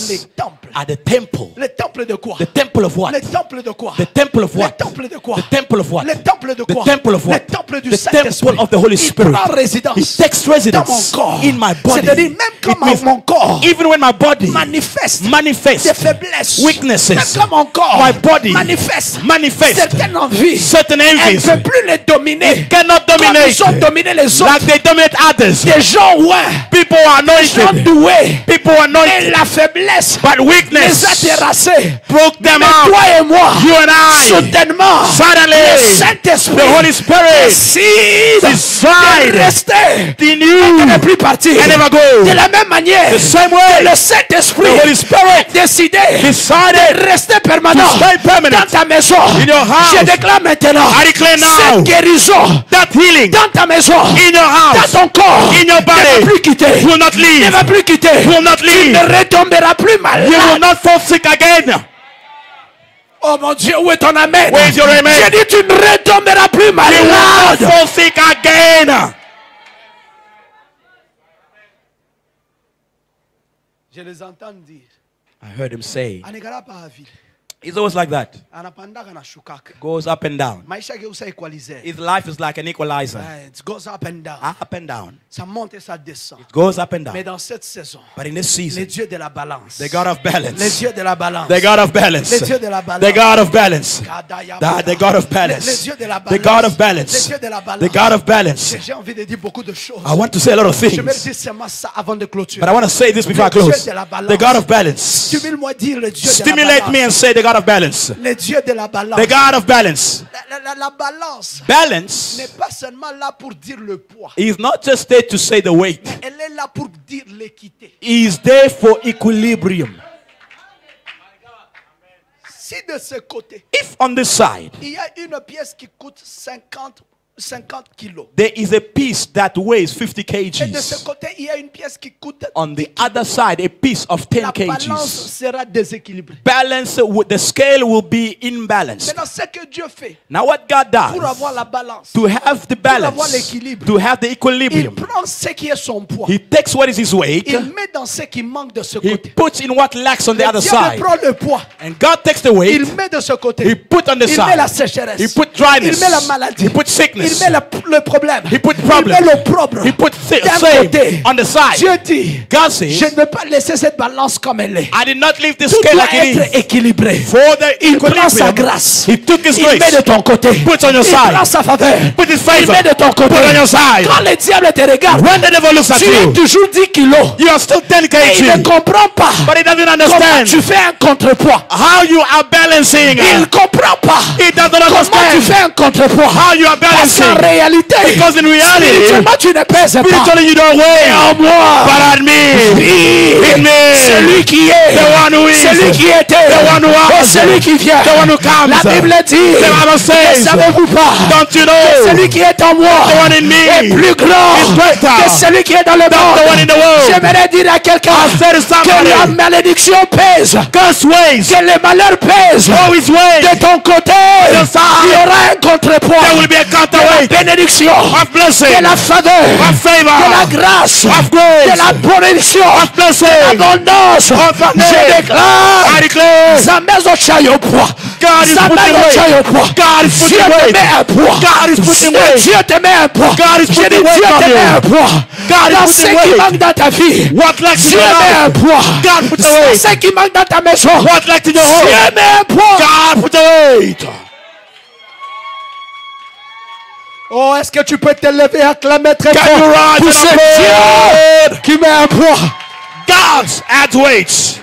les bodies temples. are the temple. Les temples de quoi? The temple of what? Les temples de quoi? The temple of Les what? temples de quoi? The temple of what? Les temples de The quoi? temple of what? Les temples du The Saint-Esprit. temple of the Holy Il Spirit. prend résidence He takes dans mon residence corps. in my body. C'est-à-dire même It quand means mon corps even when my body manifeste manifests des faiblesses, weaknesses, même quand mon corps my body manifeste manifests certaines envies, certain elle ne envies, peut plus les dominer. it cannot Comme dominate ils ont dominé les autres. like they dominate others. Des gens ouais, People are des gens anointed. doués. People are Et anointed. la faiblesse But les a weakness terrassés. broke them Mais out. toi et moi, You and I, soudainement, suddenly, le Saint-Esprit the Holy Spirit décide decide de rester. in Ne you plus partir. and never go. De la même manière, The same way, le Saint-Esprit the Holy Spirit a décidé decided de rester permanent to stay permanent dans ta maison. in your house. Je déclare maintenant I declare now cette guérison that healing dans ta maison, in your house, dans ton corps, in your ne va body, plus quitter. will not Ne leave, va plus quitter. will not Tu leave. ne retomberas plus malade. You will not fall sick again. Oh mon Dieu, où est ton amen? Where is your amen? J'ai dit tu ne retomberas plus You will not malade. fall sick again. Je les entends dire. I heard him say, Anegara pa ville. he's always like that. Anapanda kana shukaka. Goes up and down. Maisha geusa equalizer. His life is like an equalizer. It goes up and down. Up and down. Ça monte et ça descend. It goes up and Mais down. dans cette saison, But in this season, les dieux de la balance. the God of Les balance. dieux de la balance. The God of balance. Les dieux de la balance. The God of balance. The God of Les balance. dieux de la The balance. God of Les balance. dieux de la balance. The God of balance. J'ai envie de dire beaucoup de choses. I want to say a lot of Je vais things, dire seulement ça avant de clôturer. but I want to say this before I close. The God of balance. Stimule-moi dire le Dieu de la Stimulate me balance. and say the God of balance. Le Dieu de la balance. The God of balance. La balance Balance n'est pas seulement là pour dire le poids. is not just there to say the weight. Elle est là pour dire l'équité. He is there for equilibrium. Si de ce côté, If on this side, il y a une pièce qui coûte 50 kilos. there is a piece that weighs 50 Et de ce kgs. côté, il y a une pièce qui coûte. On the other side, a piece of 10 La balance kgs. sera déséquilibrée. Balance, the scale will be imbalanced. Maintenant, ce que Dieu fait Now what God pour avoir does, la balance, to have the avoir balance, l'équilibre, to have the il equilibrium, prend ce qui est son poids. he takes what is his weight, Il met dans ce qui manque de ce he côté. puts in what lacks on the Le other Dieu side. prend le poids. And God takes the weight, Il met de ce côté. he put on the Il met la side. sécheresse. He put Il dryness. met la maladie. He put Il sickness. met le problème. He put Il problem. met l'opprobre. He put D'un same côté. on the side. Dieu dit, God je says, ne veux pas laisser cette balance comme elle est. I did not leave this Tout scale doit like it être is. équilibré. For the Il prend sa equilibrium, grâce. he took his Il met de grace. ton côté. Put on your Il side. prend sa faveur. Put his Il favor. met de ton côté. Put on your side. Quand le diable te regarde, When the devil looks at tu es you, toujours 10 kilos. you are still 10 Et il ne kg. comprend pas But he doesn't comment understand tu fais un contrepoids. how you are balancing. Il ne comprend pas He doesn't comment tu understand fais un contrepoids. how you are Parce qu'en balancing. réalité, Because in reality, spirituellement, tu ne pèses pas. spiritually you don't weigh. En moi, But at me, vit in me, celui qui est, the one who is, celui qui était, the one who et was, celui qui vient. the one who comes. La Bible dit, The Bible ne says, savez-vous pas, don't you que know, celui qui est en moi the one in est me plus grand is greater que celui qui est dans le than the one in monde. the world. J'aimerais dire à quelqu'un I said to que la somebody, malédiction pèse, God's ways, que le malheur pèse. always ways, De ton côté, your side, il y aura un contrepoids. there will be a De la counterweight bénédiction, of blessing, de la faveur, of favor, de la grâce, of de grace, la bénédiction, of blessing. abondance. Of abundance. Je déclare, I declare, Zamezo chayo poids. God is putting Zamezo weight. chayo poids. God is Dieu putting te weight. met un poids. God is putting weight. Dieu te met un poids. God is Je putting dis, weight Dieu on te you. met un poids. God is Dans putting ce qui weight. manque dans ta vie, What lacks in Dieu your met un life, poids. God put the Dans weight. ce qui manque dans ta maison, What lacks in your home, Dieu met un poids. God put the weight. Oh, est-ce que tu peux te lever et acclamer très Can fort you rise pour and ce applaud? Dieu qui met un poids? God adds weights.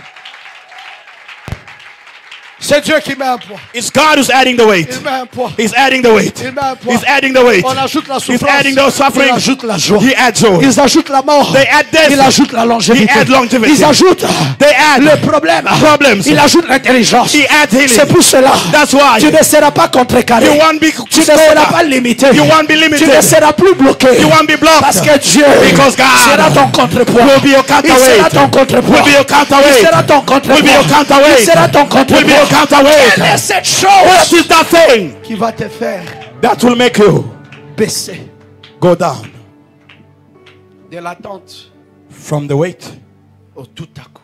C'est Dieu qui met un poids. It's God who's adding the weight. Il met un poids. He's adding the weight. Il met un poids. He's adding the weight. On ajoute la He's souffrance. adding the Il suffering. ajoute la joie. He adds joy. Ils ajoutent la mort. They add death. Il ajoute la longévité. He add longevity. Ils ajoutent They add le problème. problems. Il ajoute l'intelligence. He adds C'est healing. pour cela. That's why Tu ne seras pas contrecarré. you won't be Tu ne seras pas limité. You won't be Tu ne limited. seras plus bloqué. You won't be blocked. Parce que Dieu Because God sera ton contrepoids. will be your Il sera counterweight. ton contrepoids. Will be your Il counterweight. sera ton Will be your contrepoids. counterweight. Il sera ton Will be your contrepoids. counterweight. Quelle est cette chose What is that thing qui va te faire that will make you baisser go down de l'attente from the weight au tout à coup?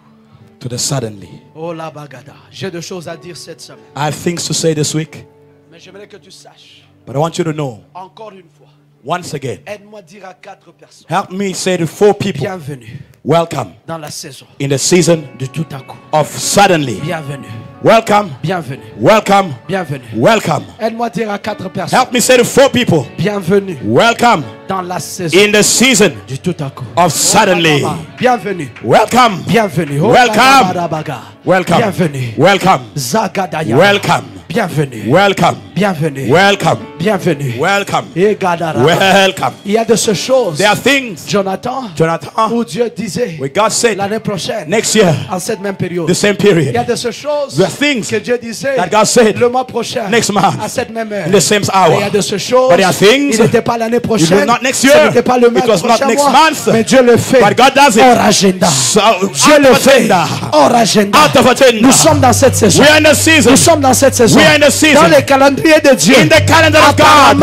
to the suddenly? Oh la bagada. J'ai des choses à dire cette semaine. I have things to say this week, Mais j'aimerais que tu saches, but I want you to know encore une fois, once again. aide-moi à dire à 4 personnes, Help me say to 4 people, bienvenue welcome dans la saison in the season de tout à coup. of suddenly. Bienvenue, Welcome, bienvenue, welcome, bienvenue. welcome. Aide-moi à dire à 4 personnes, Help me say to 4 people, bienvenue welcome dans la saison in the season du tout à coup. of suddenly. Bienvenue, Welcome, bienvenue. Oh, Welcome. barabaga. welcome, Bienvenue. welcome, Zagadaya. welcome, Bienvenue, welcome, bienvenue, welcome, bienvenue. welcome, Et Gadara. welcome. Il y a de ces choses, There are things, Jonathan, Jonathan, où Dieu disait where God said l'année prochaine, next year, en cette même période. the same Il y a period, de ces choses there are things que Dieu disait that God said le mois prochain, next month, à cette même heure. in the same Et hour. il y a de ces choses, But there are things il n'était pas l'année it was prochaine, not next ce year, n'était pas le it was not prochain next mois, month, mais Dieu le fait but God does it. hors agenda. So, Dieu out le of fait agenda. hors agenda. Out of agenda. Nous sommes dans cette saison. We are in the season. Nous sommes dans cette saison. We are in the season. Dans les calendriers calendrier de Dieu, In the calendar of God,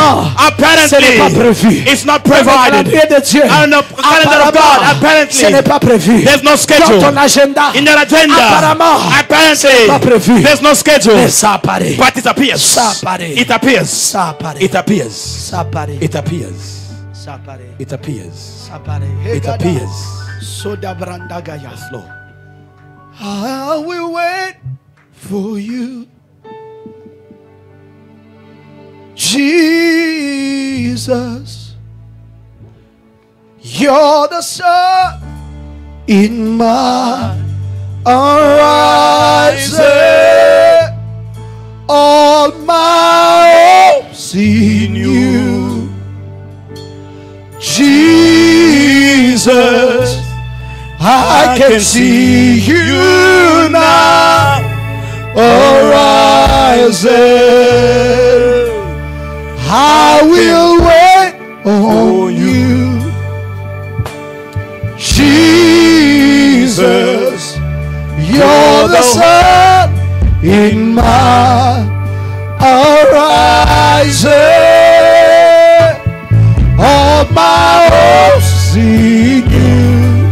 ce n'est pas prévu. apparently, it's not Dans le provided. calendrier de Dieu, And the calendar of God, ce n'est apparently, pas prévu. there's no Dans schedule. ton agenda, In your agenda, apparemment, apparently, pas prévu. there's no schedule. Mais ça apparaît. But it appears. Ça apparaît. It appears. Ça apparaît. It appears. Ça apparaît. It appears. Ça apparaît. It appears. Ça apparaît. It appears. Soda branda gaya. Yes, Lord. I will wait for you, Jesus. You're the sun in my horizon. All my hopes in you, Jesus. I can see you now, horizon. I will wait on you, Jesus. You're the sun in my horizon. All my hopes in you,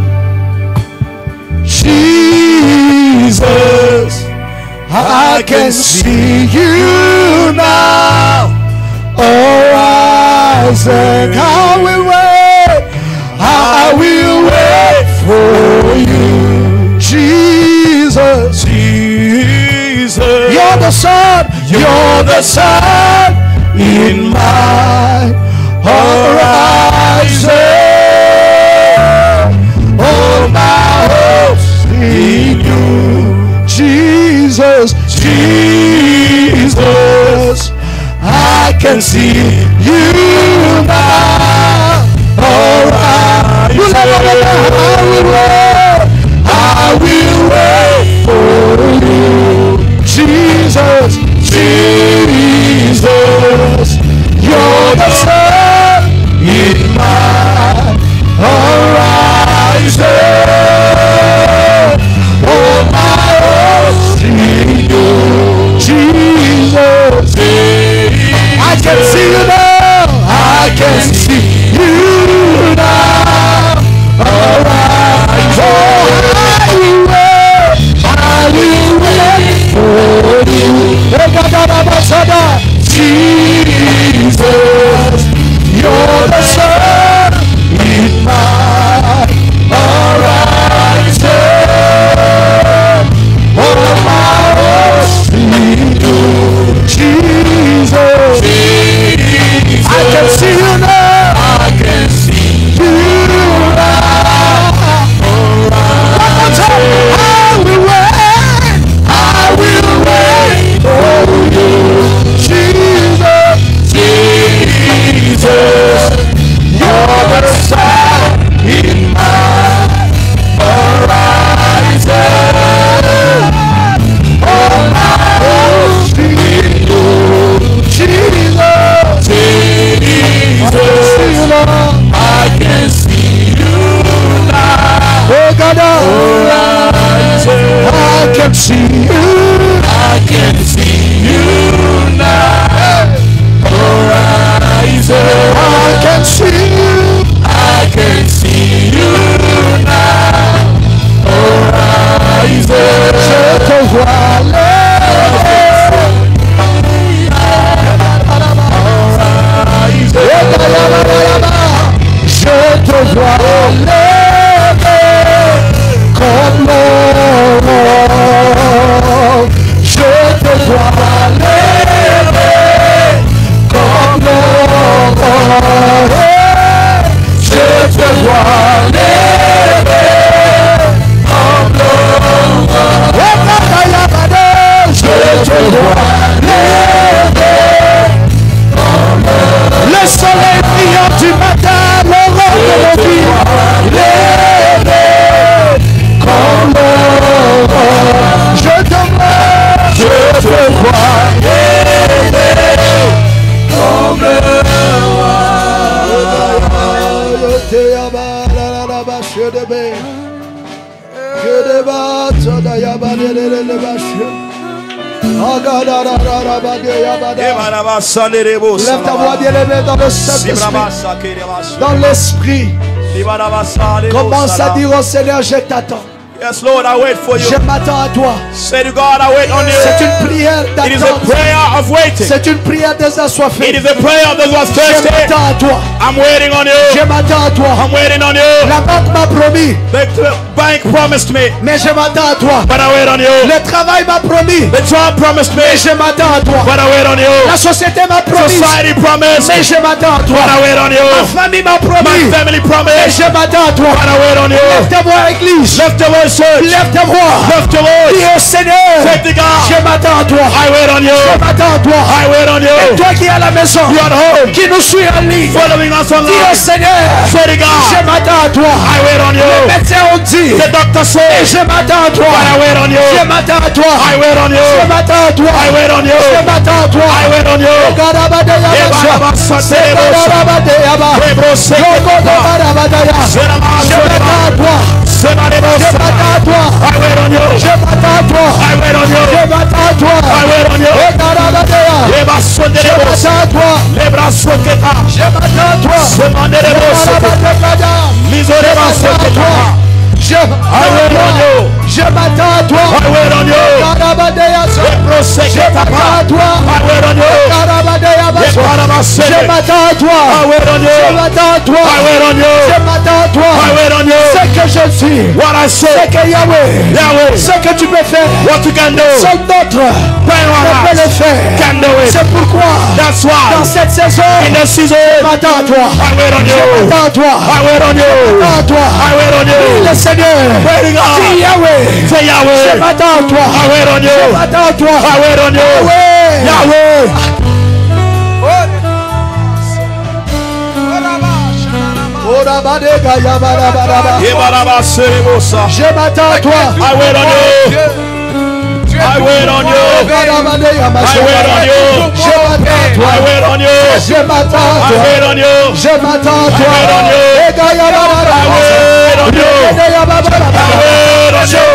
Jesus. I can see you now, horizon. I will wait for you, Jesus. Jesus. You're the sun in my horizon. All my hopes in you, Jesus, Jesus. I can see you now. Alright, you I will wait for you, Jesus, Jesus. You're the sun in my horizon. Oh, my hopes in you, Jesus. I can see you now. I can see you now. Alright, oh, I will wait for you. Jesus, you're the sun in my horizon. All my hopes in you, Jesus. I can see you now. I can see you now. One more time. I will wait for you, Jesus, Jesus. You're the sun in my horizon. All my hopes in you, Jesus, Jesus. I can see you now. Oh God, I can see you. I can see you now. Horizon. I can see you. I can see you now. Horizon. Je te vois je te vois lever comme l'or. Je te vois lever comme l'or. Je te vois lever comme l'or. Je te vois lever comme l'or. Le soleil brillant du matin, l'aurore de nos vies, lever comme l'or. Je te vois lever comme l'or. Lève ta voix bien-aimée dans le Saint-Esprit, dans l'Esprit. Commence à dire au Seigneur, je t'attends. Yes, Lord, I wait for you. Je m'attends à toi. Say to God, I wait on you. C'est une prière It is a d'attente. prayer of waiting. C'est une prière des It assoiffés. is a prayer of those who are Je thirsty. m'attends à toi. I'm waiting on you. Je m'attends à toi. I'm waiting on you. La banque m'a promis, The bank promised me, mais je m'attends à toi. but I wait on you. Le travail m'a promis, The job promised me, mais je m'attends à toi. but I wait on you. La société m'a promis, Society promised, mais je m'attends à toi. but I wait on Ma you. famille m'a My promis, family mais promised, je m'attends à toi. but I wait on Lève you. ta voix, Église. Lift your voice, church. Lève ta voix. Lift your Dis voice. au Seigneur, Say to God, je m'attends à toi. I wait on Je you. m'attends à toi. I wait on Et you. toi qui es à la maison, You at home, qui nous suit en ligne, following us dis au online. Seigneur, Say to je God, m'attends à toi. I wait on Les you. médecins ont dit, The doctor et says, je m'attends à toi. but I wait on Je you. m'attends à toi. I wait on Je you. m'attends à toi. I wait on you. Je m'attends à toi. I wait on you. Je m'attends à toi. Je m'attends à toi. I wait on you. Je m'attends à toi. I wait on you. Je m'attends à toi. I wait on you. Je m'attends à toi. Je m'attends à toi. Je m'attends à toi. I wait on you. Je m'attends à toi. I wait on you. Je m'attends à toi. I wait on Je you. m'attends à toi. I wait on you. Je m'attends à toi. I wait on you. Ce que je suis, What I c'est say, que Yahweh, Yahweh, ce que tu peux faire, what you can do, seul d'autres ne peut le faire. can do it. C'est pourquoi, That's dans why cette saison, in the season, je m'attends à toi. I wait on Je you. m'attends à toi. I wait on you. Attends à toi. I wait on you. Le Seigneur, Pray to dis God. Yahweh, Say je Yahweh. m'attends à toi. I wait on Je you. m'attends à toi. I wait on you. Yahweh. Yahweh. Yebaraba serebosa. Je m'attends à toi. I wait on you. I wait on you. I wait on you. Je m'attends à toi. I wait on you. Je m'attends à I toi. wait on you. Je m'attends à toi. I wait on you. I wait on you. I wait on you. I wait on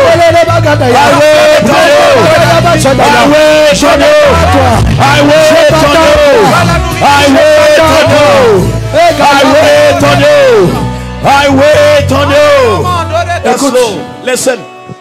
you. I wait on you. I wait on you. I wait on you. I wait on you. Yes, Lord. Listen,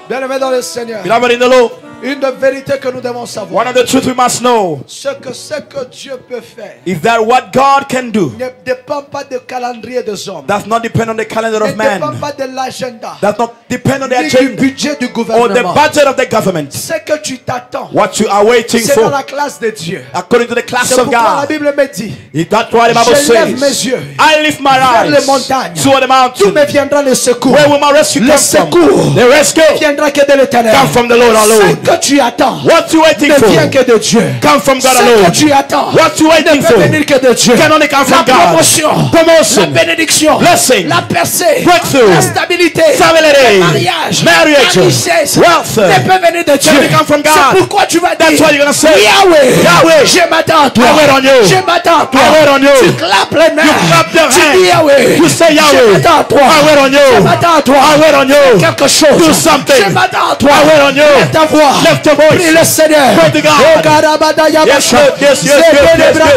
Bien-aimé dans le Seigneur, beloved in the Lord, une de vérité que nous devons savoir, one of the truth we must know ce que Dieu peut faire is that what God can do ne dépend pas du calendrier des hommes, does not depend on the calendar ne of man, dépend pas de l'agenda, does not depend on the ni du agenda budget du or the gouvernement. budget of the government. Ce que tu t'attends, What you are waiting c'est dans for, la classe de Dieu. according to the class C'est of pourquoi la God, Bible me dit, that's why the Bible je lève mes says, yeux I lift my vers les eyes montagnes. to the D'où mountain. me viendra le secours? Where will my rescue Le come from? secours The rescue viendra que de l'Éternel. come from the Lord Ce alone. que tu attends What you waiting ne for vient que de Dieu. come from God Ce que alone. tu attends What you ne waiting peut for venir que de Dieu. can only come La from God. promotion, la Promotion, bénédiction, blessing, la percée, breakthrough, la stabilité, stability, le mariage, marriage, la richesse wealth, ne peut venir de Dieu. only come from God. C'est pourquoi tu vas That's dire, why you're gonna say, Yahweh, Yahweh, je m'attends à toi. I wait on you. Je m'attends à toi. I wait on you. Tu clapes les mains. You clap your Tu hands. dis Yahweh. You say Je Yahweh. m'attends à toi. I wait on you. Je m'attends à toi. I wait on you. Quelque chose. Do something. Je m'attends à toi. I wait on you. Lève ta voix. Lift your voice. Prie le Seigneur. Pray to God. Oh, Karabadaya Yes, Basha. yes, yes, yes, yes, yes, yes, yes,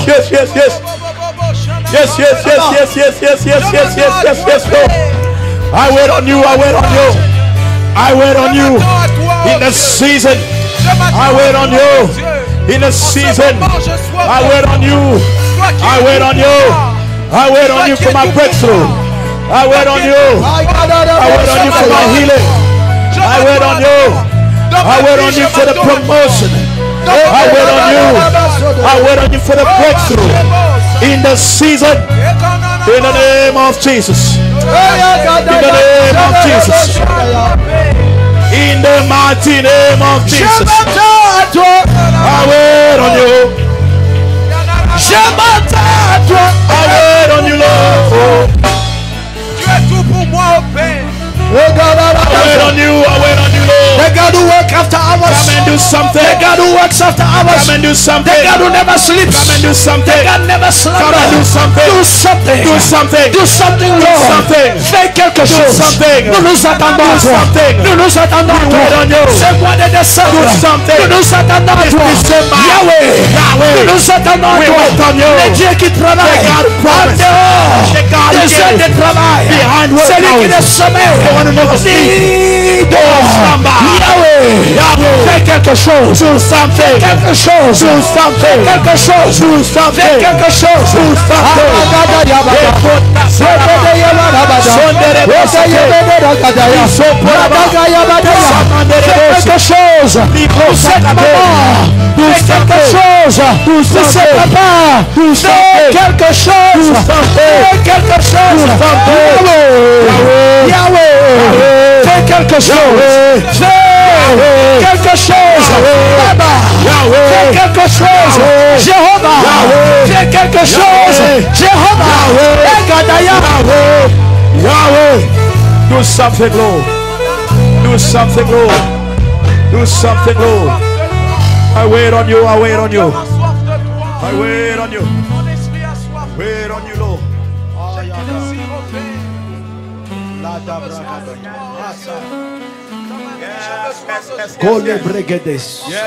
yes, yes, yes. Yes, yes, yes, yes, yes, yes, yes, yes, yes, yes, yes, Lord. I wait on you, I wait on you. I wait on you in the season. I wait on you in the season. I wait on you. I wait on you. I wait on you for my breakthrough. I wait on you. I wait on you for my healing. I wait on you. I wait on you for the promotion. I wait on you. I wait on you for the breakthrough in the season. In the name of Jesus. In the name of Jesus. In the mighty name of Jesus. I wait on you. I wait on you, Lord. Tu es tout pour moi, au Père. I wait on you. I wait on you, Lord. The God who works after hours. Come and do something. The God who works after hours. Come and do something. The God who never sleeps. Come and do something. The God never slumbers. Come and do something. Do something. Do something. Do something, Lord. something. Fais quelque chose. something. Nous nous attendons à Do toi. something. Nous nous attendons à wait on you. toi. Ce mois de décembre. Do something. Nous nous attendons à This toi. December. Yahweh. Yahweh. Nous nous attendons à We toi. wait on you. Le Dieu qui travaille. The God En promised. dehors. The God Des gave. heures de travail. Behind work Celui qui hours. ne sommeille. The one who never sleeps. Ni dort. slumber. Yahweh. Yahweh. Fais quelque chose. Do something. Quelque chose. Do something. Quelque chose. Do Fais something. quelque chose. Do something. Abagada yabada. Sebede yabada. Sondere Ota yabede ragada ya. Radaga yabada ya. Fais quelque chose. Pour cette maman. Fais quelque chose. Pour ce papa. Fais quelque chose. Fais quelque chose. Yahweh. Yahweh. Fais quelque chose. Fais quelque chose. Baba. Fais quelque chose. Jéhovah. Fais quelque chose. Jéhovah. Egadaya. Yahweh. Do something, Lord. Do something, Lord. Do something, Lord. I wait on you. I wait on you. I wait on you. Wait on you, Lord. Gole bregedes. Yes.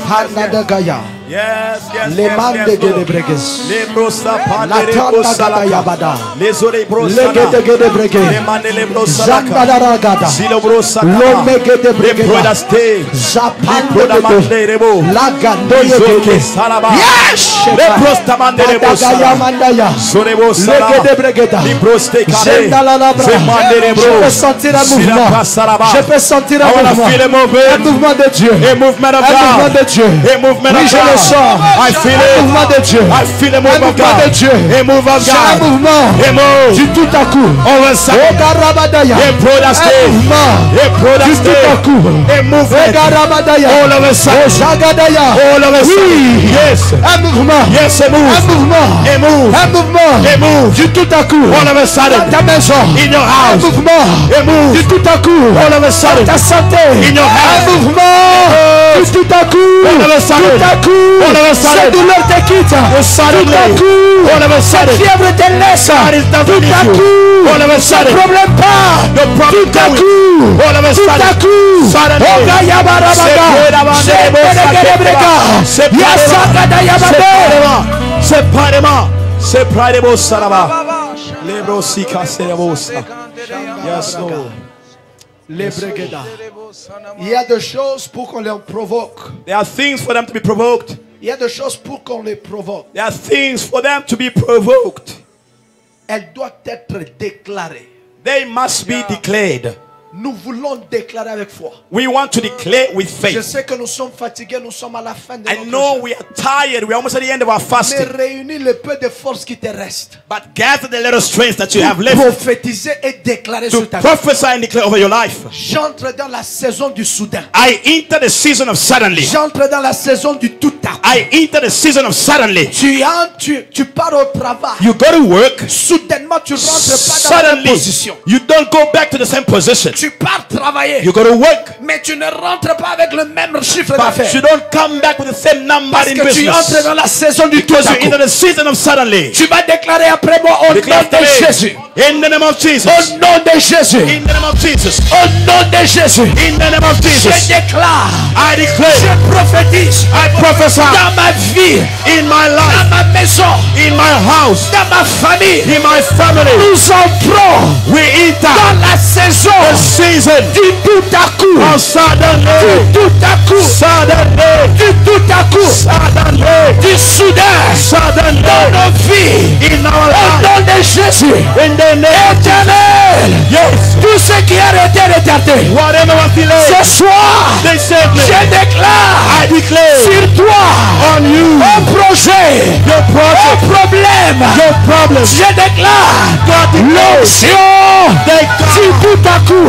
Hanadagaya. Yes. Le mande gede breges. Le brosa La pandere tanda gada salaka. yabada. Les ore brosa. Le gede gede brege. Le mande le brosa. Zandada gada. Silo brosa. Lome gede Le brege. broda stay. Zapande Broda mande gede. rebo. La gandoye Izoke gede. salaba. Yes. Le brosta mande rebo Adagaya sala. mandaya. Zorebo Le sala. gede bregeda. Li broste kare. Zendala labra. Se mande Je rebo. peux sentir un Sila mouvement. pasalaba. Je peux sentir I un wanna mouvement. feel a Un movement. mouvement de Dieu. A movement of Un mouvement God. de Dieu. A movement Oui, of je le God. sens. I feel Un it. mouvement de Dieu. I feel a Un move of mouvement de God. Dieu. A move of C'est un God. mouvement A move. du tout à coup. All of a Oh, sudden. Garabadaya. A broda Un stay. mouvement A broda du tout à stay. coup. A Oh, movement. Garabadaya. All of a Oh, sudden. Zagadaya. All of a sudden. Oui. Yes. Un mouvement. Yes, a Un move. mouvement. A move. Un mouvement A move. du tout à coup. All of a Dans sudden. ta maison. In your Un house. mouvement A move. du tout à coup. All of a Dans sudden. ta santé. In your Un health. mouvement du tout à coup. All of a sudden. Tout à coup. All of a sudden. Cette douleur te quitte. Suddenly. Tout à coup. All of a Cette sudden. fièvre te laisse. God is not Tout with à you. coup. All of a Ce sudden. problème part. The problem Tout à going. coup. All of a Tout à sudden. coup. Suddenly. Oh, Gayabarabaga. Separema. Separemo saraba. Lebro sika serebosa. Yes, Lord. Les brigada. Il y a des choses pour qu'on les provoque. There are things for them to be provoked. Il y a des choses pour qu'on les provoque. There are things for them to be provoked. Elles doivent être déclarées. They must be declared. Nous voulons déclarer avec foi. We want to declare with Je faith. sais que nous sommes fatigués, nous sommes à la fin de I notre know jeûne. we are tired. We're almost at the end of our Mais fasting. réunis le peu de force qui te reste. But gather the little strength that you have left Prophétiser et déclarer to sur ta vie. prophesy and declare over your life. J'entre dans la saison du soudain. I enter the season of suddenly. J'entre dans la saison du tout à coup. I enter the season of suddenly. Tu pars au travail. You go to work. Soudainement, tu rentres pas dans la même Suddenly, position. you don't go back to the same position. Tu pars travailler. You go to work, Mais tu ne rentres pas avec le même chiffre but d'affaires. you don't come back with the same number Parce in que tu entres business. dans la saison du tout Because à you're coup. in the season of suddenly. Tu vas déclarer après moi au nom Declare de today, Jésus. in the name of Jesus. Au nom de Jésus. In the name of Jesus. Au nom de Jésus. In the name of Je Jesus. déclare. I declare. Je prophétise. I prophesy Dans ma vie. in my Dans life, ma maison. in my house, Dans ma famille. in my family. Nous entrons We enter dans la saison the season du tout à coup. of suddenly. Du tout à coup. Suddenly. Du tout à coup. Suddenly. Du soudain. Suddenly. Dans nos vies. In our Au life. nom de Jésus. In the name. Éternel. Yes. Tout ce qui a été retardé. Whatever was delayed. Ce soir. They saved me. Je déclare. I declare Sur toi. on you. Un projet. Your Un project. problème. Your problems. Je déclare. God declares. L'onction. They Du come tout à coup.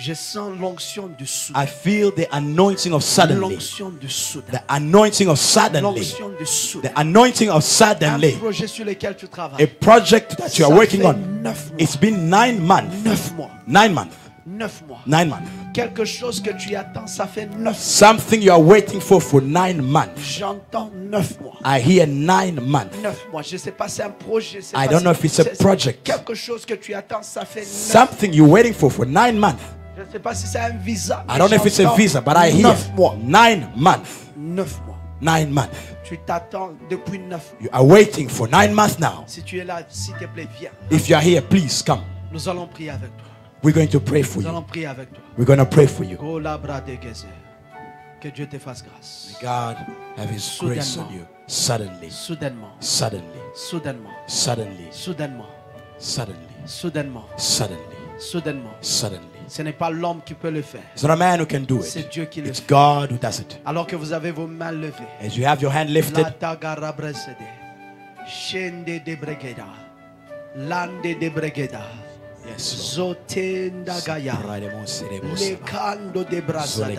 Je sens l'onction du soudain. I feel the anointing of suddenly. L'onction du soudain. The anointing of suddenly. L'onction du soudain. The anointing of Un suddenly. projet sur lequel tu A travailles. project that you are Ça working fait on. 9 mois. It's been 9 months. 9 mois. 9 months. 9 mois. 9 months. Quelque chose que tu attends, ça fait 9 mois. Something you are waiting for 9 months. J'entends 9 mois. I hear 9 months. 9 mois. Je ne sais pas, c'est un projet. I don't know if it's a project. Quelque chose que tu attends, ça fait 9 Something you're waiting for 9 months. Je ne sais pas si c'est un visa. I don't know if it's a visa, but I hear 9 mois. 9 months. 9 mois. 9 months. Tu t'attends depuis 9 mois. You are waiting for 9 months now. Si tu es là, s'il te plaît, viens. If you are here, please come. Nous allons prier avec toi. We're going to pray for Nous allons you. prier avec toi. We're going to pray for you. Oh, la bras dégaisé. Que Dieu te fasse grâce. God have His grace on you. Suddenly, Soudainement. suddenly, Soudainement. suddenly, Soudainement. suddenly, Soudainement. suddenly, Soudainement. suddenly. Ce n'est pas l'homme qui peut le faire. It's not a man who can do C'est it. Dieu qui le It's fait. God who does it. Alors que vous avez vos mains levées. As you have your hand lifted, La tagara bresede. Shende de bregeda. Lande de bregeda. yes, Zotenda gaya. Les candos de brasada. Les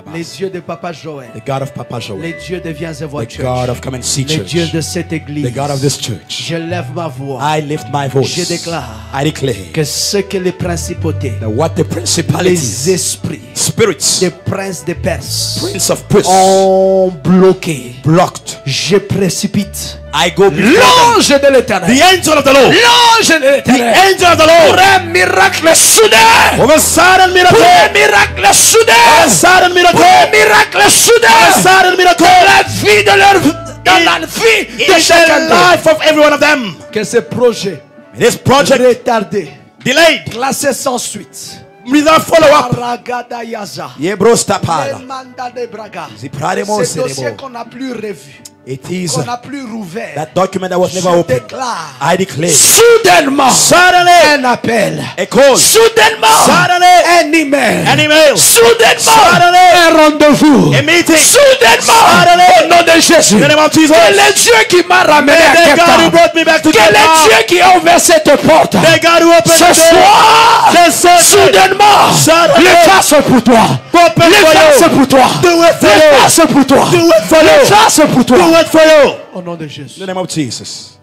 Lord. dieux de Papa Joël. The God of Papa Les Joel, dieux de Viens et Voix the Church. God of Come and See Les dieux Church, de cette église. the God of this church. Je lève ma voix. I lift my voice. Je déclare I declare que ce que les principautés, that what the les principalities, esprits spirits, des princes de Perse prince of Persia, ont bloqué, blocked, je précipite I go before them. l'ange de The l'éternel. angel of the Lord, L'ange de the l'éternel. angel of the Pour Lord, un miracle soudain. of a sudden Pour miracle, un miracle a soudain. sudden Pour miracle, un miracle a soudain. sudden miracle Dans la vie de leur, dans la vie de in chacun the d'eux. life of every one of them. Que ce projet This project retardé, delayed, classé sans suite. without follow-up. Aragada yaza. Yebrostapala. Les mandats de Braga. Ziprademo Ce dossier serebo. qu'on n'a plus revu, It is qu'on n'a plus rouvert. that document that was never Je opened. déclare I declare soudainement suddenly un appel, a call, soudainement suddenly un email, an email, soudainement suddenly un rendez-vous, a meeting. soudainement Suddenly, au nom de Jésus. in the name of Jesus. Quel est Dieu qui m'a ramené à The God who Cape brought me back to Quel est Qatar. Dieu qui a ouvert cette porte? The God who opened Ce the door. soir, The Son. soudainement, Suddenly. le fasse pour toi. Open Le for fasse you. pour toi. Do it for Le you. fasse pour toi. Do it for Le you. fasse pour toi. Do it for you. Au nom de Jésus. In the name of Jesus.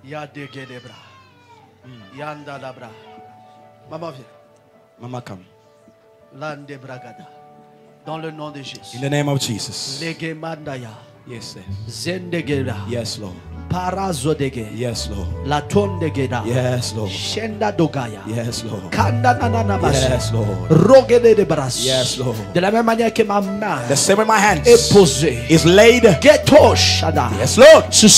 Yadegedebra. Yandalabra. Maman viens. Mama, come. Lande bragada. Dans le nom de Jésus. In the name of Jesus. Legemandaya. Yes, sir. Zendegeda. Yes, Lord. Parazodege. Yes, Lord. Latondegeda. Yes, Lord. Shenda dogaya. Yes, Lord. Kanda nanana bashi. Yes, Lord. Rogede de bras. Yes, Lord. De la même manière que ma main The same way my hands est posée. is laid. Geto shada. Yes, Lord. Sur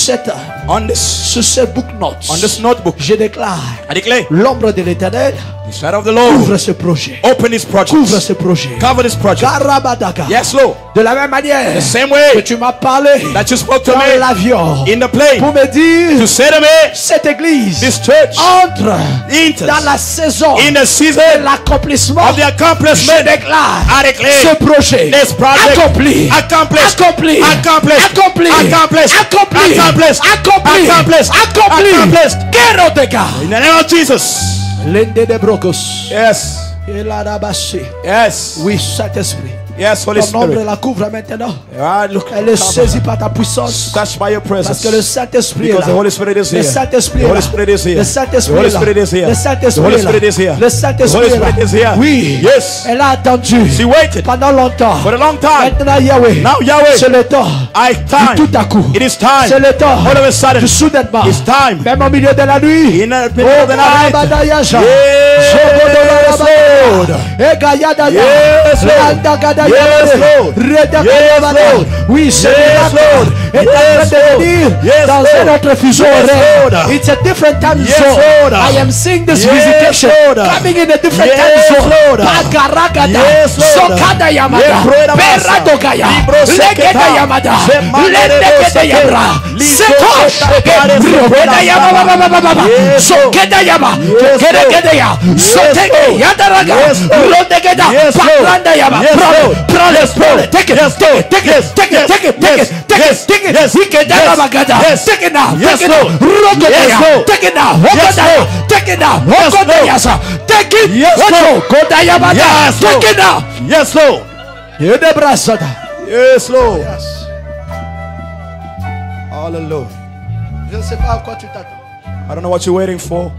On this, ce book notes. on this notebook, Je déclare. I declare L'ombre de l'éternel the shadow of the Lord. couvre ce projet. Open this Couvre project. ce projet. Cover this project. Garabadaga. Yes, Lord. De la même manière The same que way tu m'as parlé that you spoke to dans me l'avion in the plane pour me dire to say to me, cette église this church entre enters dans la saison in the de season l'accomplissement. of the Je accomplishment. déclare I declare ce projet this project accompli, accomplished, accompli, accomplished, accompli, accomplished, accompli, accomplished, accompli, accomplished, accompli. accomplished. Keroteka. In the name of Jesus. L'ende de brocos. Yes. Et la rabassée. Yes. Oui, Saint-Esprit. Yes, Holy Ton ombre Spirit. la couvre maintenant. Ah, look, Elle est saisie par ta puissance. touched by your Parce presence. que le Saint-Esprit est Because the là. Holy Spirit is Le here. Saint-Esprit The est Holy là. Spirit is here. Le The Saint-Esprit Holy est là. Spirit is here. Le The Saint-Esprit Holy est là. Spirit is here. Le The Saint-Esprit Holy est là. Spirit is here. Oui. Yes. Elle a attendu She waited pendant longtemps. for a long time. Maintenant Yahweh. Now Yahweh. C'est le temps. Time. Tout à coup. It is time. C'est le temps. All of a sudden. Du soudainement. It's time. Même au milieu de la nuit. In the middle of the night. Rabadayaja. Yes, Lord. Egayadaya. Yes, Lord. Randagadaya. Yes, Lord. Redakayabada. Yes, Lord. Oui, c'est Yes, Lord. est en Yes, train de Lord. venir Yes, dans Lord. un autre fuseau Yes, horaire. Lord. It's a different time Yes, zone. Lord. I am seeing this Yes, visitation Lord. coming in a different Yes, time zone. Lord. Pagaragada. Yes, Lord. Sokada Yamada. Yes, Lord. Peradogaya. Libro Legeda seketa. Yamada. Zemande Ledegede rebo Yabra. Liso Sekosh. seketare Brogeda Yamababababa. Yes, Lord. Sokeda Yama. Yes, Geregede Ya. Yes, Sotege Lord. Yadaraga. Yes, Lord. Rodegeda. Yes, Lord. Pagranda Yama. Yes, Lord. Prends les prends. Take it. Take it. Take it. Take it. Take it. Take it. Take it. Take it. Yes. We can Yes. take it now. Yes, Take it now. Lord. Rokodaya. Yes, Lord. Take it now. Yes, Rokodaya. Lord. Take it now. Yes, Rokodaya, sir. Take it. Yes, Lord. Kodaya bada. Yes, Lord. Take it now. Yes, Lord. Yedebrasada. Yes, Lord. Yes. Hallelujah. Je ne sais pas à quoi tu t'attends. I don't know what you're waiting for.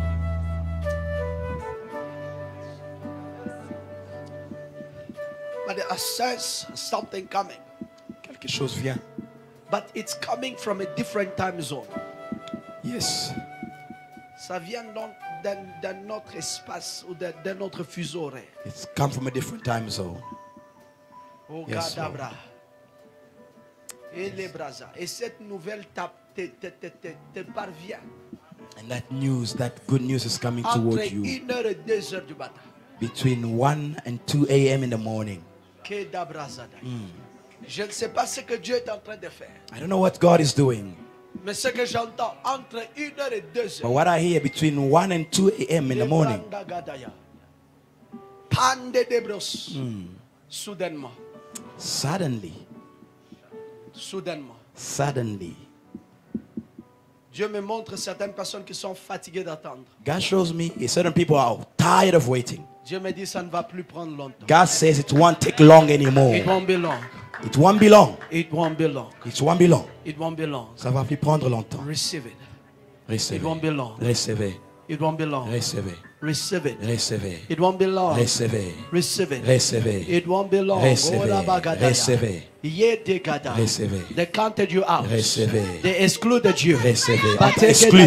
But I sense something coming. Quelque chose vient. But it's coming from a different time zone. Yes. Ça vient donc d'un autre espace ou d'un autre fuseau horaire. It's come from a different time zone. Oh, Yes, Kadabra. Et les brasa. Et cette nouvelle te parvient And that news, that good news is coming entre towards you 1h et 2h du matin. between 1 and 2 a.m. in the morning. Je ne sais pas ce que Dieu est en train de faire. I don't know what God is doing, Mais ce que j'entends entre 1h et 2h. but what I hear between 1 and 2 a.m. in the morning, Pande de bros. Soudainement. suddenly, Dieu me montre certaines personnes qui sont fatiguées d'attendre. God shows me certain people are tired of waiting. Dieu me dit ça ne va plus prendre longtemps. God says it won't take long anymore. It won't be long. It won't be long. It won't be long. It won't be long. It won't be long. Ça va plus prendre longtemps. Receive it. Recevez. It won't be long. Recevez. It won't be long. Recevez. Receive it. Recevez. It won't be long. Recevez. Receive it. Recevez. It won't be long. Recevez. Ola bagadaya. Recevez. Yedekada. Recevez. They counted you out. Recevez. They excluded you. Recevez. On But t'a exclu.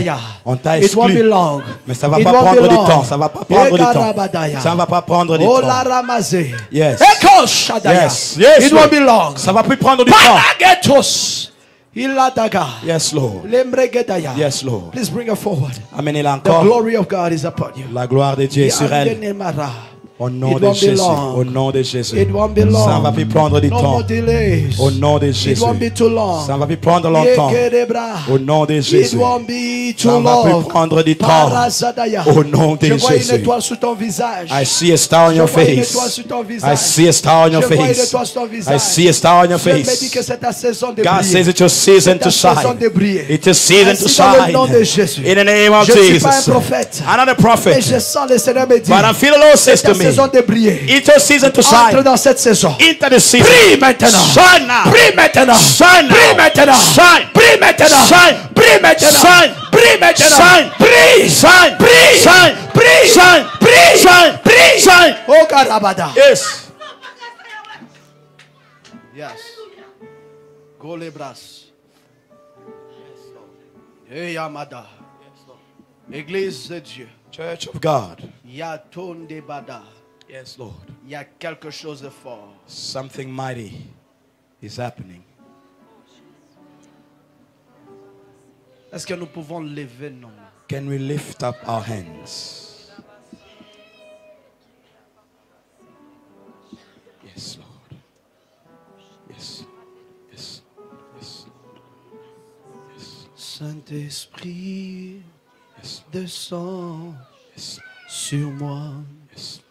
On t'a It won't be exclu. long. Mais ça va It pas won't prendre be du long. temps. Ça va pas prendre du temps. Ekarabadaya. Ça va pas prendre du Ola temps. ramazé. Yes. Eko shadaya. Yes. Yes. It won't be long. Ça va plus prendre du temps. Panagetos. Iladaga. Yes, Lord. Lembregedaya. Yes, Lord. Please bring her forward. Amenez-la The encore. glory of God is upon you. La gloire de Dieu est sur elle. Yandenemara. Au nom It de won't be Jésus. long. Au nom de Jésus. It won't be long. Ça va plus prendre du No temps. more delays. Au nom de It Jésus. won't be too long. Ça va plus prendre longtemps. Yekerebra. Au nom de It Jésus. won't be Ça too va long. plus prendre du temps. Parazadaya. Au nom de Je vois une Jésus. étoile sur ton visage. I see a star on Je your vois une étoile face. sur ton visage. I see a star on your Je vois une face. étoile sur ton visage. I see a star on your Dieu me dit face. que c'est ta saison de God briller. says it's your season to C'est ta saison shine. de briller. It's a season to Ainsi dans le shine. nom de Jésus. In the name of Je ne suis pas un Jesus. prophète. I'm not a Mais prophet, je sens le Seigneur me dire. but I feel the Lord says C'est to ta me, saison de briller. it's your season to Entre shine. dans cette saison. Into the season. Brille maintenant. Shine now. Brille maintenant. Shine now. Brille maintenant. Shine. Brille maintenant. Shine. Brille maintenant. Shine. Brille maintenant. Shine. Brille. Shine. Brille. Shine. Brille. Shine. Brille. Shine. Brille. Shine. Oh Karabada. Yes. Yes. Go les bras. Hey Yamada. Église de Dieu. Church of God. Yatonde Bada. Yes, Lord. Il y a quelque chose de fort. Something mighty is happening. Est-ce que nous pouvons lever nos mains? Can we lift up our hands? Yes, Lord. Yes. Yes. Yes. Yes. Saint-Esprit, Yes. descends Yes. sur moi. Yes.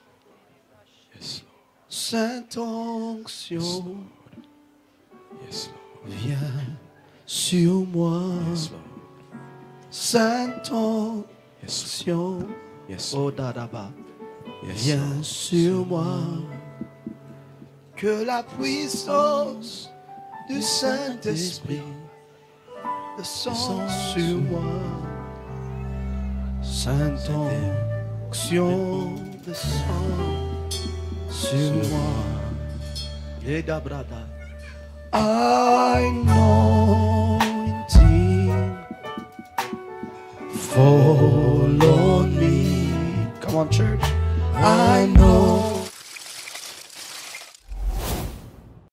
Yes, Lord. Sainte onction, Yes, Lord. viens sur moi. Yes, Lord. Sainte Yes. onction, Yes. oh Dadaba, Yes. viens sur moi. Que la puissance du Saint-Esprit descend sur moi. Sainte onction, descend sur moi. Et Dabrada, anointing, fall on me. Come on, church. I know.